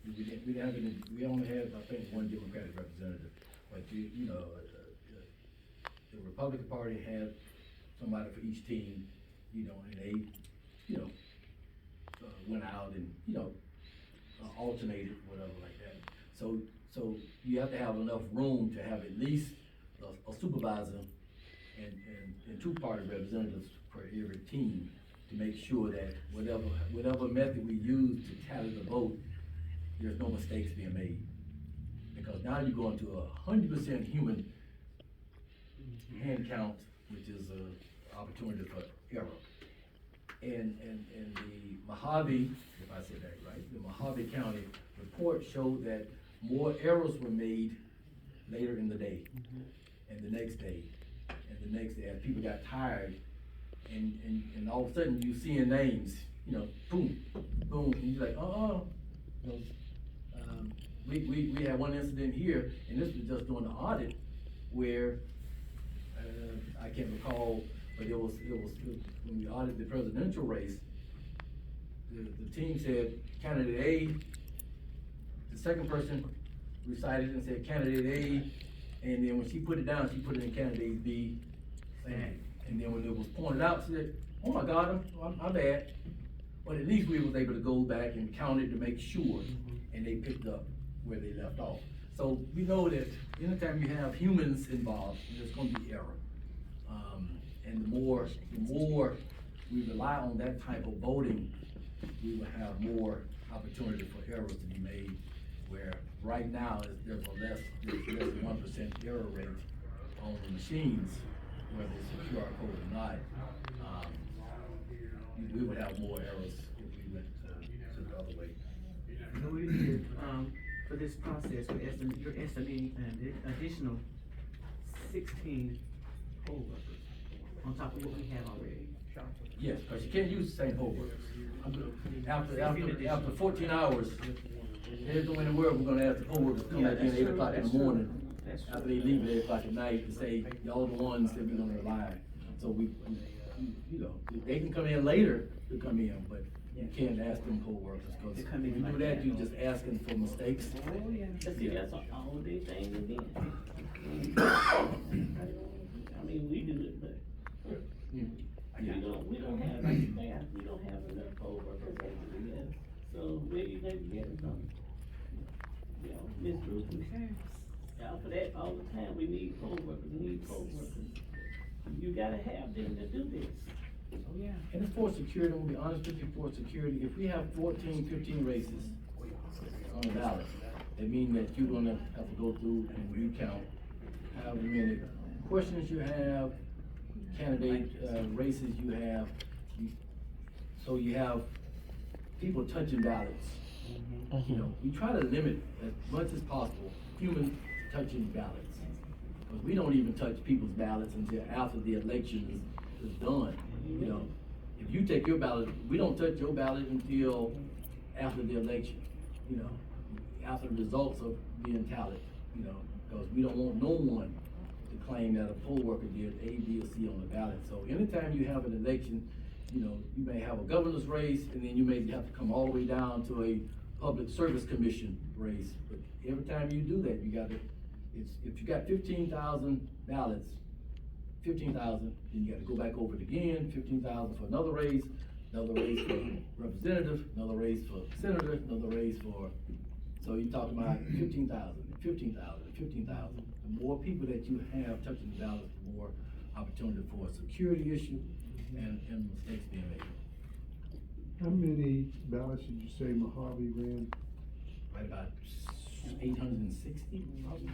we only had, I think, 1 Democratic representative. But you know, the Republican Party had somebody for each team, you know, and they, you know, went out and, you know, alternated, whatever like that. So you have to have enough room to have at least a supervisor and 2 party representatives for every team to make sure that whatever method we use to tally the vote, there's no mistakes being made. Because now you're going to 100% human hand count, which is an opportunity for error. And the Mojave, if I said that right, the Mojave County report showed that more errors were made later in the day, and the next day, and the next day, as people got tired, and all of a sudden you seeing names, you know, boom, boom, and you're like, you know, we had one incident here, and this was just during the audit, where, I can't recall, but it was when we audited the presidential race, the team said candidate A, the second person recited and said candidate A, and then when she put it down, she put it in candidate B, and then when it was pointed out, she said, oh my God, I'm bad. But at least we was able to go back and count it to make sure, and they picked up where they left off. So we know that anytime you have humans involved, there's gonna be error. And the more we rely on that type of voting, we will have more opportunity for errors to be made, where right now, there's less than 1% error rate on the machines, whether it's a QR code or not. We would have more errors if we went to the other way. So we did, for this process, you're estimating an additional 16 poll workers on top of what we have already. Yes, because you can't use the same poll workers. After 14 hours, there's no way in the world we're gonna have the poll workers come back in at 8 o'clock in the morning, after they leave at 8 o'clock at night, and say, y'all the ones that we're gonna rely on. So we, you know, they can come in later to come in, but you can't ask them poll workers, because if you do that, you're just asking for mistakes. Oh, yeah. But see, that's all they thing again. I mean, we do it, but we don't have enough staff, we don't have enough poll workers as it is. So where you gonna get it from? You know, Ms. Ruth, out for that all the time, we need poll workers. You gotta have them to do this. Oh, yeah. And it's for security, I'm gonna be honest with you, for security, if we have 14, 15 races on the ballot, that means that you're gonna have to go through and recount however many questions you have, candidate, races you have. So you have people touching ballots. You know, we try to limit as much as possible human touching ballots. Because we don't even touch people's ballots until after the election is done. You know, if you take your ballot, we don't touch your ballot until after the election, you know, after the results of being tallied, you know, because we don't want no one to claim that a poll worker did A, B, or C on the ballot. So anytime you have an election, you know, you may have a governor's race, and then you may have to come all the way down to a public service commission race. But every time you do that, you gotta, if you got 15,000 ballots, 15,000, then you gotta go back over it again, 15,000 for another race for representative, another race for senator, another race for, so you're talking about 15,000, 15,000, 15,000. The more people that you have touching the ballot, the more opportunity for a security issue and mistakes being made. How many ballots did you say Mojave ran? Right about 860, probably.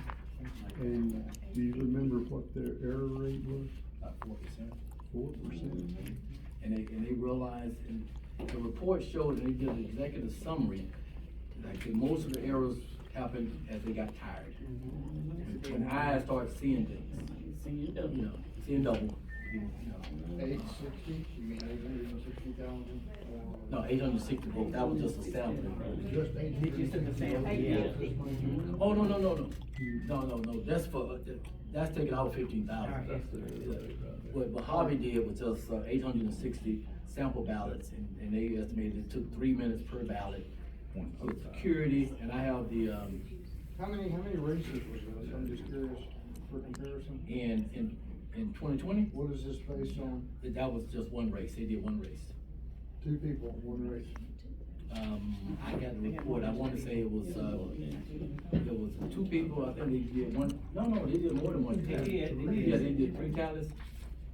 And do you remember what their error rate was? About 4%. 4%? And they realized, and the report showed, and they did an executive summary, that most of the errors happened as they got tired. When eyes start seeing things, seeing double, you know, you mean 860,000? No, 860 votes, that was just a sample. Just You took the sample, yeah. Oh, no, that's for, that's taking out 15,000. What Harvey did was just 860 sample ballots, and they estimated it took 3 minutes per ballot. With security, and I have the, How many races was this? I'm just curious for comparison. in 2020, What is this based on? that was just one race, they did one race. Two people, one race. I got the report, I wanna say it was 2 people, I think they did one, no, they did more than one. They did. Yeah, they did 3 tallies,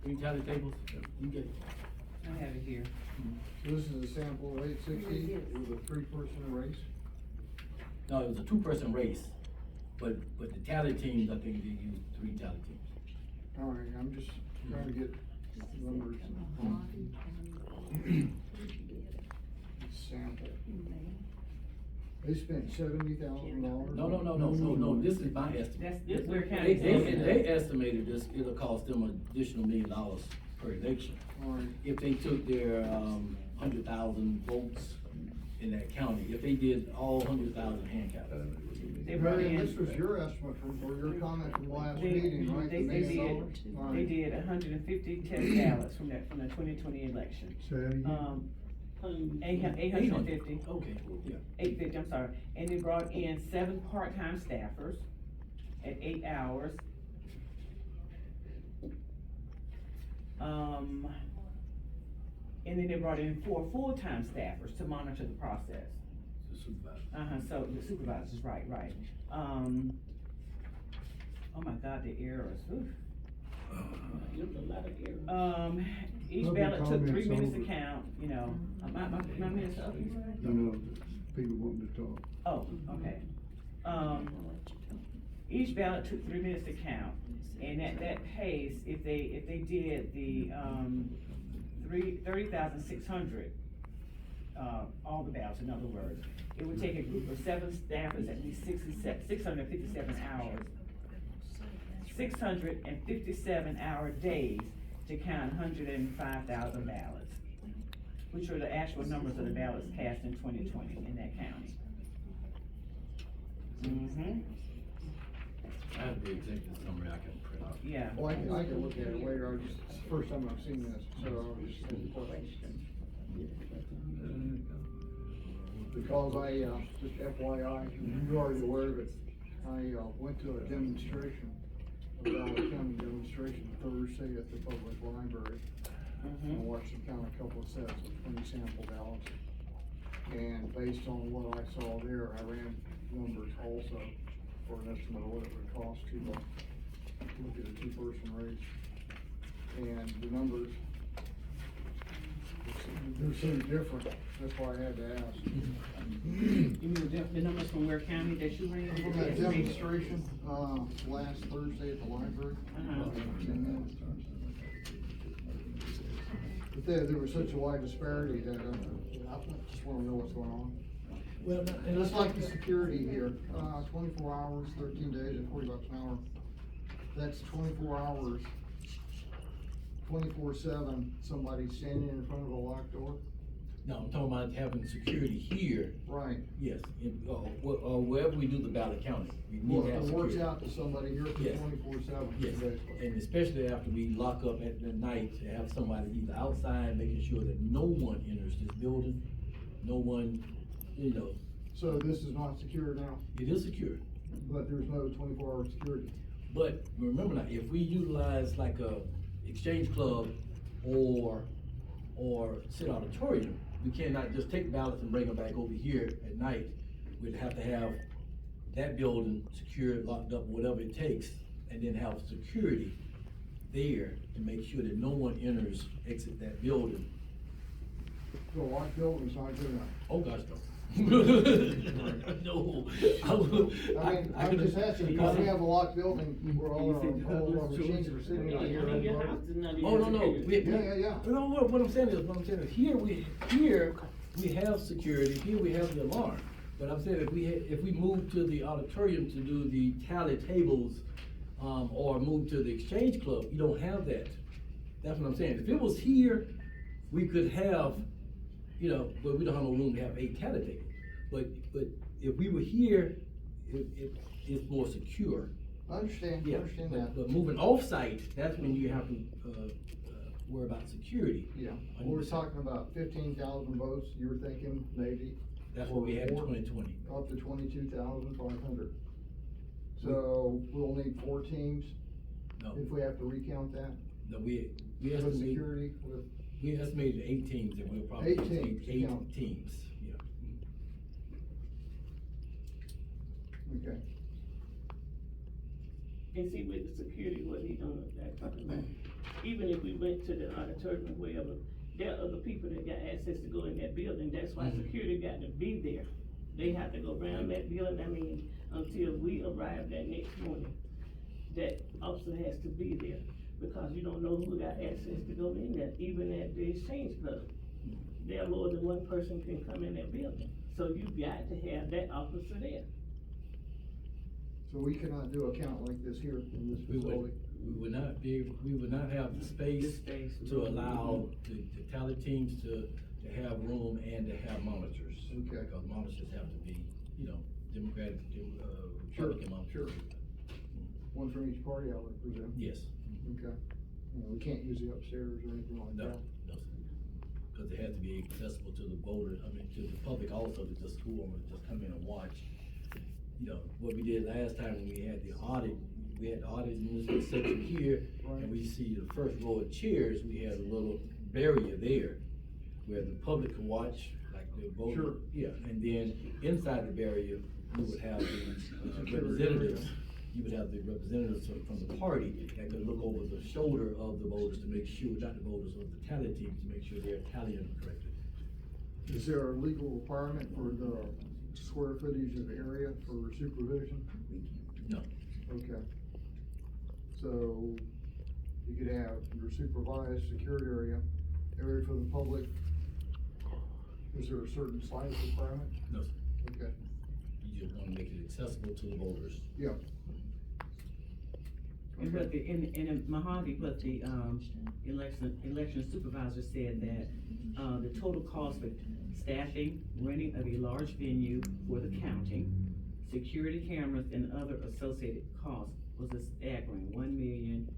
3 tally tables, you get it. I have it here. So this is a sample of 860 with a 3-person race? No, it was a 2-person race, but the tally teams, I think they used 3 tally teams. All right, I'm just trying to get numbers. Sample. They spent $70,000? No, this is my estimate. That's Ware County. They estimated this, it'll cost them additional $1 million per election. All right. If they took their, 100,000 votes in that county, if they did all 100,000 hand counts. They brought Marion, in. this was your estimate or your comment from last They, meeting, right? they The $1 million? did, All they right. did 150 test ballots from the 2020 election. Say that again. 850. Okay, yeah. 850, I'm sorry, and they brought in 7 part-time staffers at 8 hours. And then they brought in 4 full-time staffers to monitor the process. The supervisor. So the supervisors, right. Oh my God, the errors, oof. There's a lot of errors. Each Public ballot took 3 comments minutes to over. count, you know, my minutes are up, you said? No, people wanting to talk. Oh, okay. Each ballot took 3 minutes to count, and at that pace, if they did the, 30,600, all the ballots, in other words, it would take a group of 7 staffers at least 657 hours. 657 hour days to count 105,000 ballots, which are the actual numbers of the ballots cast in 2020 in that county. I have the executive summary I can print out. Yeah. Well, I can look at it later, it's the first time I've seen this, so I was just had a question. Because just FYI, you're already aware of it, I went to a demonstration, a ballot counting demonstration Thursday at the public library. I watched them count a couple of sets of 20 sample ballots. And based on what I saw there, I ran numbers also for an estimate of what it would cost to look at a 2-person race. And the numbers, they're so different, that's why I had to ask. You mean the numbers from Ware County that you ran? From that demonstration, last Thursday at the library. But there was such a wide disparity that, I just wanna know what's going on. Well, And it's like the security here, 24 hours, 13 days at $40 an hour. That's 24 hours, 24/7, somebody standing in front of a locked door. No, I'm talking about having security here, Right. yes, wherever we do the ballot counting, we need Well, to have if it works security. out to somebody here for Yes. 24/7, Yes, basically. and especially after we lock up at night, to have somebody either outside, making sure that no one enters this building, no one, you know, So this is not secure now, it is secure. but there's no 24-hour security. But remember now, if we utilize like a exchange club or city auditorium, we cannot just take ballots and bring them back over here at night. We'd have to have that building secured, locked up, whatever it takes, and then have security there to make sure that no one exit that building. So locked building's not good enough. Oh, gosh, no. No. I'm just asking, because we have a locked building where all our machines are sitting out here. Your house is not even Oh, no, secure. Yeah. No, what I'm saying is, here we have security, here we have the alarm. But I'm saying if we move to the auditorium to do the tally tables, or move to the exchange club, you don't have that. That's what I'm saying. If it was here, we could have, you know, but we don't have no room to have 8 tally tables. But if we were here, it's more secure. I understand, I Yeah, understand that. but moving off-site, that's when you have to, worry about security. Yeah, we're talking about 15,000 votes, you were thinking maybe? That's what we had in Or 2020. Up to 22,500. So we'll need 4 teams No, if we have to recount that? no, we With estimated, security, with, we estimated 8 teams, and we'll probably. 8 teams, Eight yeah. teams, yeah. okay. And see with the security, what he done with that, even if we went to the auditorium or wherever, there are other people that got access to go in that building, that's why Mhm. security got to be there. They have to go around that building, I mean, until we arrive that next morning, that officer has to be there, because you don't know who got access to go in there, even at the Exchange Club. There more than one person can come in that building, so you got to have that officer there. So we cannot do a count like this here in this We facility? would not we would not have the space to allow the tally teams to have room and to have monitors. Okay. Because monitors have to be, you know, Democratic, Sure, Republican monitors. sure. One from each party, I would presume? Yes. Okay. You know, we can't use the upstairs or anything like No, that? no, sir. Because it has to be accessible to the voters, I mean, to the public also, to just go and just come in and watch. You know, what we did last time when we had the audit, we had the audit in this section here, and we see the first row of chairs, we had a little barrier there where the public could watch, like the voter. Sure. Yeah, and then inside the barrier, you would have the representatives, you would have the representatives from the party that could look over the shoulder of the voters to make sure, not the voters, or the tally team, to make sure they're tallying correctly. Is there a legal requirement for the square footage of area for supervision? No. Okay. So you could have your supervised secured area for the public. Is there a certain size requirement? No, sir. Okay, You just wanna make it accessible to the voters. yeah. And what the, in Mojave, what the, election supervisor said that, the total cost for staffing, renting of a large venue for the counting, security cameras and other associated costs was a staggering $1,108,486.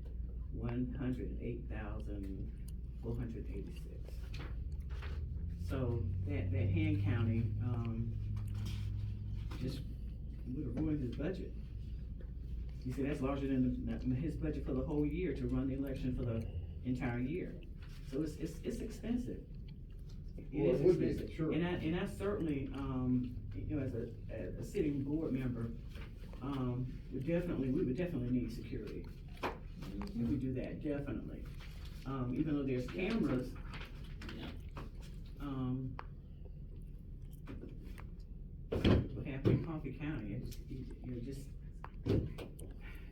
So that hand counting, just would've ruined his budget. He said that's larger than his budget for the whole year to run the election for the entire year. So it's expensive. Well, it would be, sure. And I certainly, you know, as a sitting board member, we would definitely need security. If we do that, definitely. Even though there's cameras, what happened in Coffee County,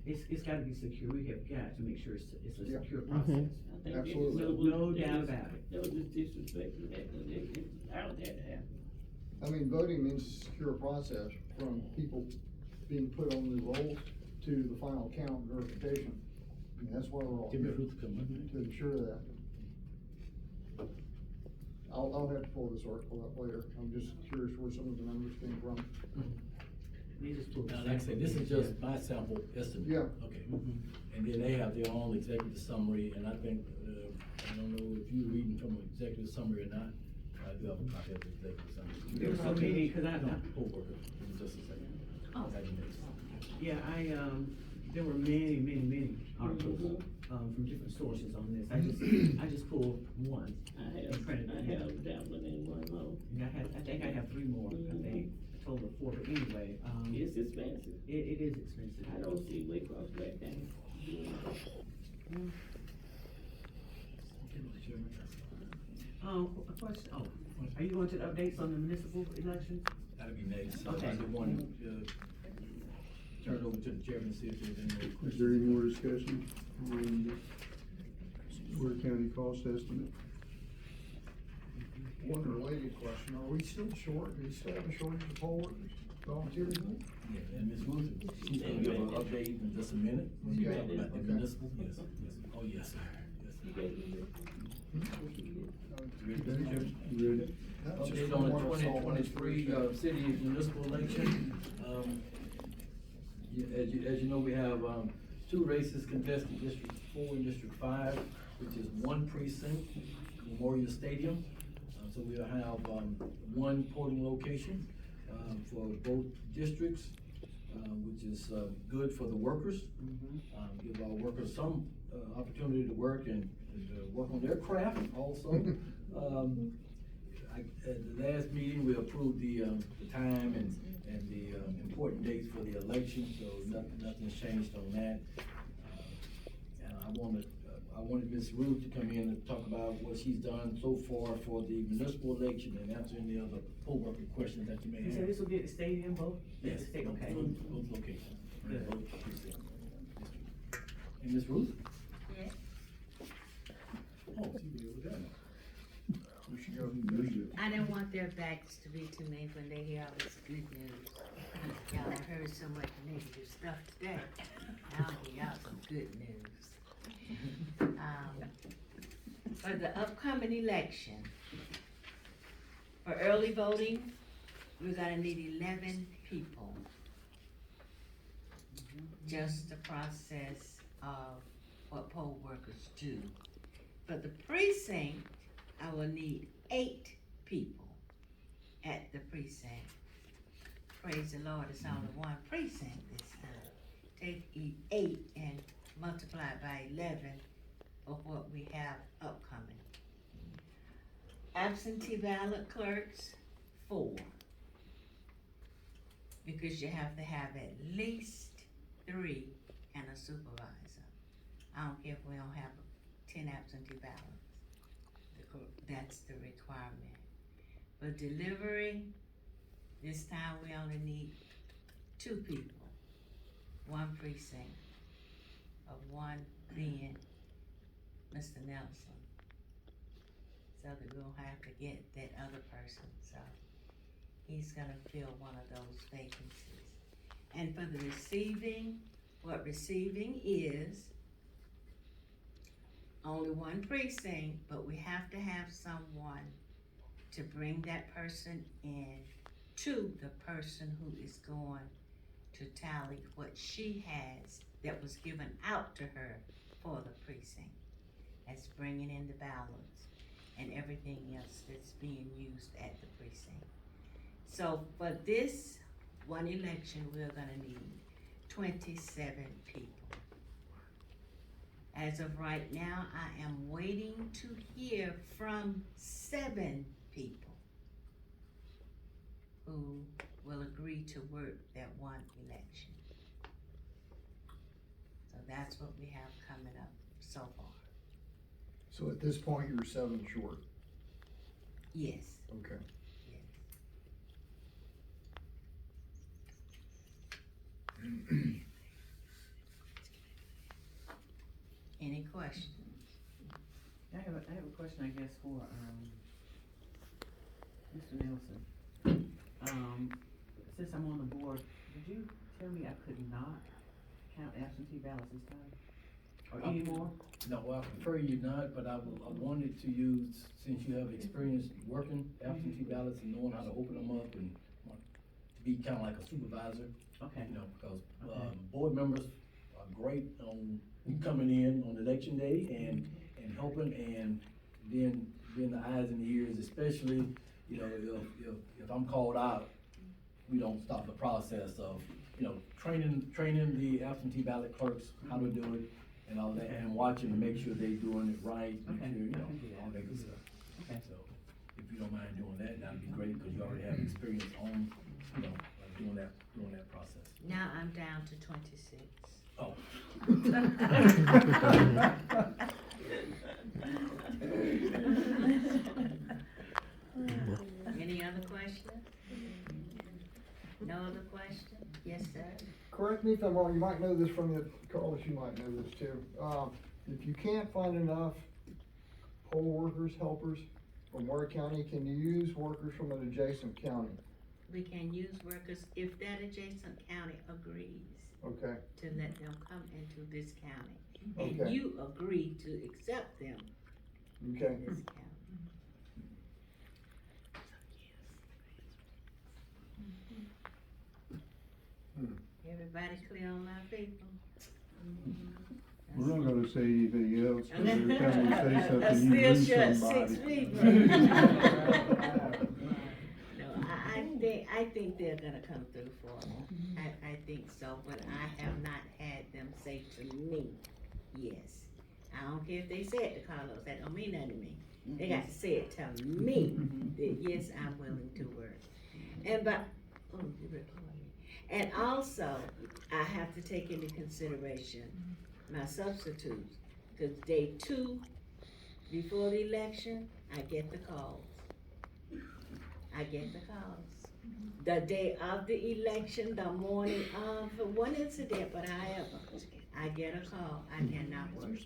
it's gotta be secure, we have got to make sure it's a Yeah. secure process. I think Absolutely. No doubt about it. That was just disrespectful, I don't have to happen. I mean, voting means a secure process from people being put on the rolls to the final count verification. I mean, that's why we're all Give me here, Ruth to come in. to ensure that. I'll have to pull this article up later. I'm just curious where some of the numbers came from. They just pulled. Now, like I say, this is just my sample estimate. Yeah. Okay. Mhm. And then they have their own executive summary, and I think, I don't know if you're reading from an executive summary or not. I do have a copy of the executive summary. There were so many, cause No, poll worker, give me just a second. Oh. I can make- Yeah, there were many articles, from different sources on this. I just pulled one. I And printed it. have that one and one more. And I think I have 3 more, I think, a total of 4, but anyway, It's expensive. it is expensive. I don't see Waycross back down doing that. A question, are you going to the updates on the municipal elections? That'd be next. So Okay. I did want to, turn it over to the chairman, see if there's any more Is questions. there any more discussion on the Ware County cost estimate? One related question, are we still short, do we still have a shortage of poll workers, volunteers? Yeah, and Ms. Ruth, she's gonna give an update in just a minute, when we talk about the Okay. municipal, yes, yes, oh, yes, sir, yes. You gave me this? That's just Update from on the what I saw last 2023, Thursday. city municipal election. As you know, we have, two races contested, District 4 and District 5, which is one precinct, Memorial Stadium. So we'll have, one polling location, for both districts, which is, good for the workers. Give our workers some, opportunity to work and work on their craft also. At the last meeting, we approved the time and the, important dates for the election, so nothing's changed on that. And I wanted Ms. Ruth to come in and talk about what she's done so far for the municipal election and answer any other poll worker questions that you may You said have. this will be at the stadium, both? Yes, State, okay. both locations. Good. Both precincts. And Ms. Ruth? Yes. Oh, she did with that. We should go to the news. I don't want their backs to be to me when they hear all this good news. Y'all have heard so much negative stuff today. I'll give y'all some good news. For the upcoming election, for early voting, we're gonna need 11 people. Just the process of what poll workers do. For the precinct, I will need 8 people at the precinct. Praise the Lord, it's only one precinct this time. Take 8 and multiply it by 11 of what we have upcoming. Absentee ballot clerks, 4. Because you have to have at least 3 and a supervisor. I don't care if we don't have 10 absentee ballots. That's the requirement. For delivery, this time we only need 2 people. 1 precinct, of 1 being Mr. Nelson. So that we'll have to get that other person, so he's gonna fill one of those vacancies. And for the receiving, what receiving is, only 1 precinct, but we have to have someone to bring that person in to the person who is going to tally what she has that was given out to her for the precinct. That's bringing in the ballots and everything else that's being used at the precinct. So for this one election, we're gonna need 27 people. As of right now, I am waiting to hear from 7 people who will agree to work that one election. So that's what we have coming up so far. So at this point, you're 7 short. Yes, Okay. yes. Any questions? I have a question, I guess, for, Mr. Nelson. Since I'm on the board, did you tell me I could not count absentee ballots this time? Or anymore? No, I prefer you not, but I wanted to use, since you have experience working absentee ballots and knowing how to open them up and want to be kinda like a supervisor, Okay. you know, because, Okay. board members are great on coming in on election day and helping and being the eyes and the ears, especially, you know, if I'm called out, we don't stop the process of, you know, training the absentee ballot clerks how to do it and all that, and watching to make sure they doing it right, make Okay, sure, you I know, can do that. all that good stuff. Okay. So, if you don't mind doing that, that'd be great, cause you already have experience on, you know, doing that process. Now I'm down to 26. Oh. Any other questions? No other question? Yes, sir? Correct me if I'm wrong, you might know this from the, Carlos, you might know this too. If you can't find enough poll workers, helpers from Ware County, can you use workers from an adjacent county? We can use workers if that adjacent county agrees Okay, to let them come into this county. and Okay. you agree to accept them. Okay. Ms. Campbell. Everybody clear on our people? We're not gonna say anything else, 'cause every time we say I something, you still lose shut somebody. 6 people. No, I think they're gonna come through for me. I think so, but I have not had them say to me, yes. I don't care if they say it to Carlos, that don't mean nothing to me. They got to say it to me, that yes, I'm willing to work. And you recording me. And also, I have to take into consideration my substitutes, cause day 2, before the election, I get the calls. The day of the election, the morning of, for one incident, but however, I get a call, I cannot work.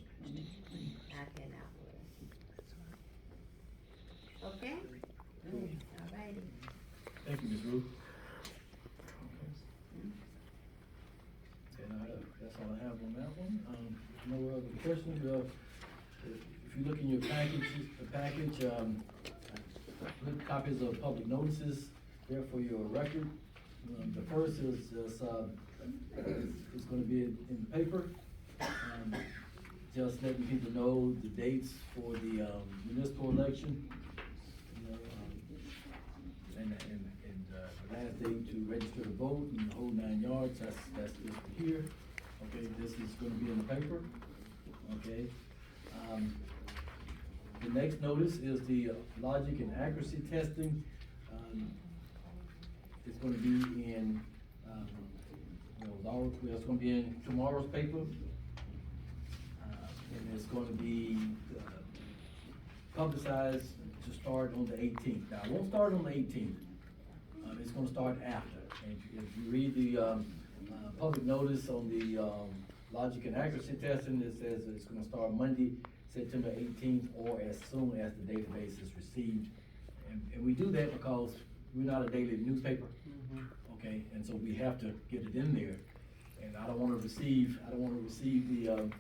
Okay? Alrighty. Thank you, Ms. Ruth. And that's all I have on that one. No other questions? If you look in your package, I put copies of public notices there for your record. The first is, it's gonna be in the paper. Just letting people know the dates for the, municipal election. You know, and the last day to register to vote and the whole 9 yards, that's just here. Okay, this is gonna be in the paper, okay? The next notice is the logic and accuracy testing. It's gonna be in, it's gonna be in tomorrow's paper. And it's gonna be, publicized to start on the 18th. Now, it won't start on the 18th. It's gonna start after. And if you read the, public notice on the, logic and accuracy testing, it says it's gonna start Monday, September 18th, or as soon as the database is received. And we do that because we're not a daily newspaper, okay? And so we have to get it in there. And I don't wanna receive the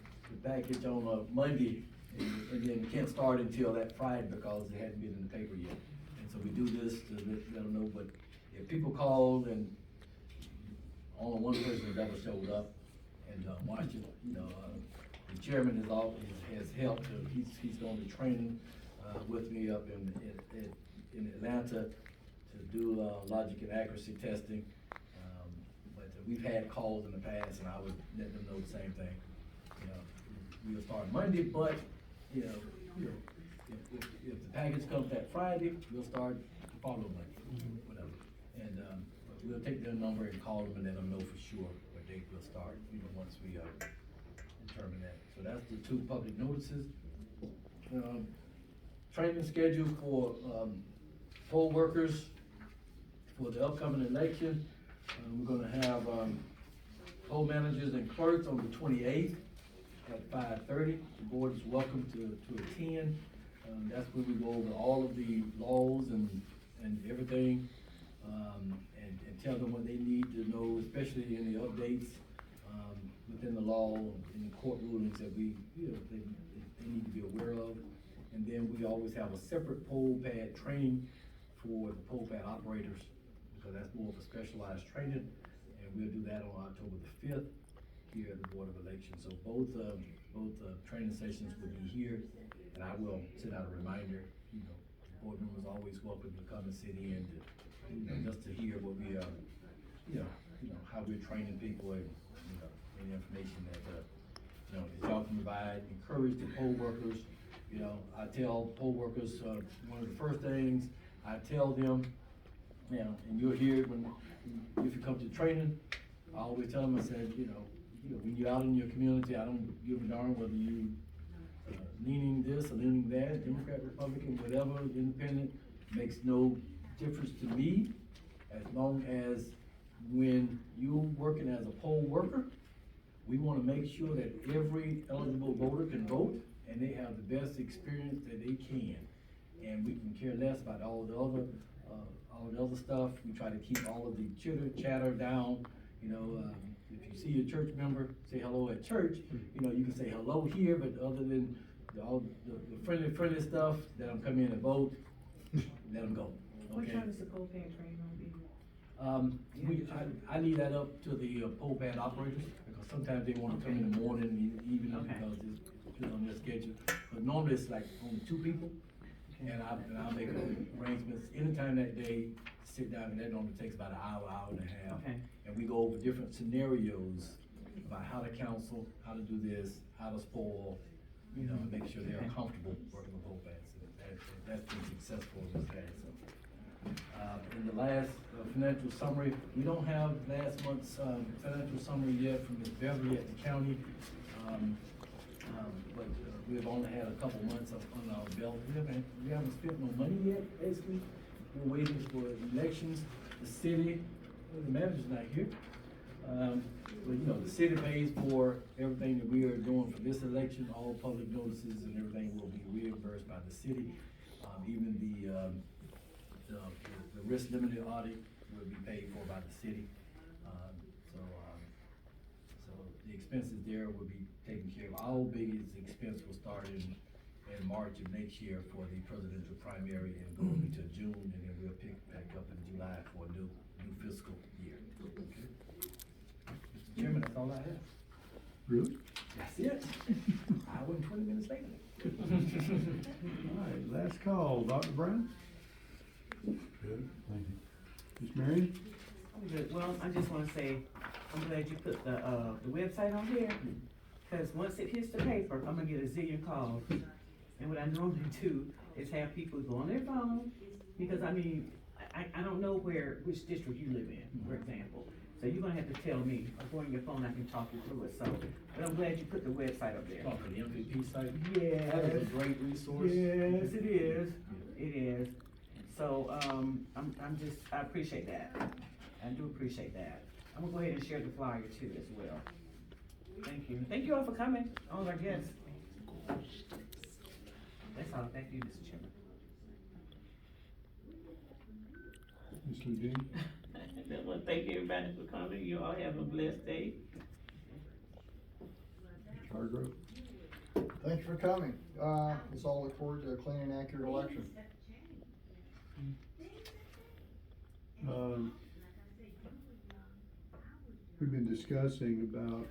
package on a Monday, and then can't start until that Friday because it hadn't been in the paper yet. And so we do this to let them know, but if people call and only one person never showed up and, watched it, the chairman has helped, he's going to training, with me up in Atlanta to do, logic and accuracy testing. But we've had calls in the past and I would let them know the same thing. We'll start Monday, but, if the package comes that Friday, we'll start the following Monday, whatever. And, but we'll take their number and call them and let them know for sure what date we'll start, once we, determine that. So that's the 2 public notices. Training schedule for, poll workers for the upcoming election. We're gonna have, poll managers and clerks on the 28th. At 5:30, the board is welcome to attend. That's where we go over all of the laws and everything, and tell them what they need to know, especially in the updates, within the law and the court rulings that they need to be aware of. And then we always have a separate poll pad training for the poll pad operators, because that's more of a specialized training, and we'll do that on October the 5th. Here at the Board of Elections. So both training sessions will be here, and I will send out a reminder. Board members are always welcome to come and sit in to, just to hear what we are, how we're training people and, any information that, that y'all can provide. Encourage the poll workers. I tell poll workers, one of the first things I tell them, and you'll hear it if you come to training, I always tell them, I said, when you're out in your community, I don't give a darn whether you leaning this or leaning that, Democrat, Republican, whatever, independent, makes no difference to me, as long as when you're working as a poll worker, we wanna make sure that every eligible voter can vote and they have the best experience that they can. And we can care less about all the other stuff. We try to keep all of the chitter chatter down, if you see a church member, say hello at church, you know, you can say hello here, but other than all the friendly stuff, let them come in and vote, let them go, What okay? time is the propane train gonna be? I leave that up to the pole pad operators, because sometimes they wanna come in the morning, evening, Okay. because it's on their schedule. But normally it's like only 2 people, and I'll make arrangements anytime that day, sit down, and that normally takes about an hour, hour and a half. Okay. And we go over different scenarios about how to counsel, how to do this, how to spoil, you know, and make sure they're Okay. comfortable working with pole pads. That's been successful in this case, so. In the last financial summary, we don't have last month's, financial summary yet from Ms. Beverly at the county. But we've only had a couple months on our belt. We haven't spent no money yet, basically. We're waiting for elections. The city, the manager's not here. But you know, the city pays for everything that we are doing for this election. All public notices and everything will be reimbursed by the city. Even the risk limited audit will be paid for by the city. So the expenses there will be taken care of. Our biggest expense will start in March of next year for the presidential primary and go into June, and then we'll pick back up in July for a new fiscal year. Okay. Mr. Chairman, that's all I have. Really? That's it. I went 20 minutes late. All right, last call, Dr. Brown, Good, thank you. Ms. Marion? I'm good. Well, I just wanna say, I'm glad you put the website on here, cause once it hits the paper, I'm gonna get a zillion calls. And what I normally do is have people go on their phone, because I mean, I don't know which district you live in, for example. So you're gonna have to tell me, or go on your phone, I can talk you through it, so, but I'm glad you put the website up there. Talk to the MVP site. Yes. That is a great resource. Yes, it is, it is. So, I appreciate that. I do appreciate that. I'm gonna go ahead and share the flyer too as well. Thank you. Thank you all for coming, all our guests. That's all. Thank you, Mr. Chairman. Ms. Ledeen? I want to thank everybody for coming. You all have a blessed day. Mr. Hargrove? Thank you for coming. Let's all look forward to a clean and accurate election. We've been discussing about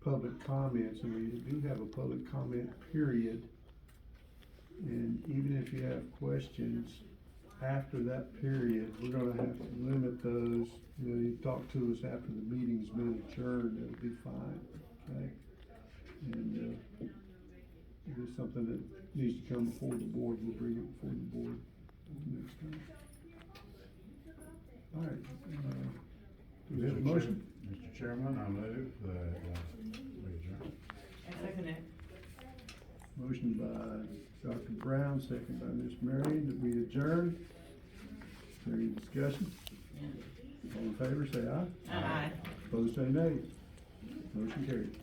public comments, and we do have a public comment period. And even if you have questions after that period, we're gonna have to limit those. You know, you talk to us after the meeting's been adjourned, it'll be fine, okay? And, if there's something that needs to come before the board, we'll bring it before the board next time. All right, do we have a motion? Mr. Chairman, I move that, we adjourn. I second it. Motion by Dr. Brown, second by Ms. Marion, that we adjourn. Is there any discussion? All in favor, say aye. Aye. Opposed, say nay. Motion carried.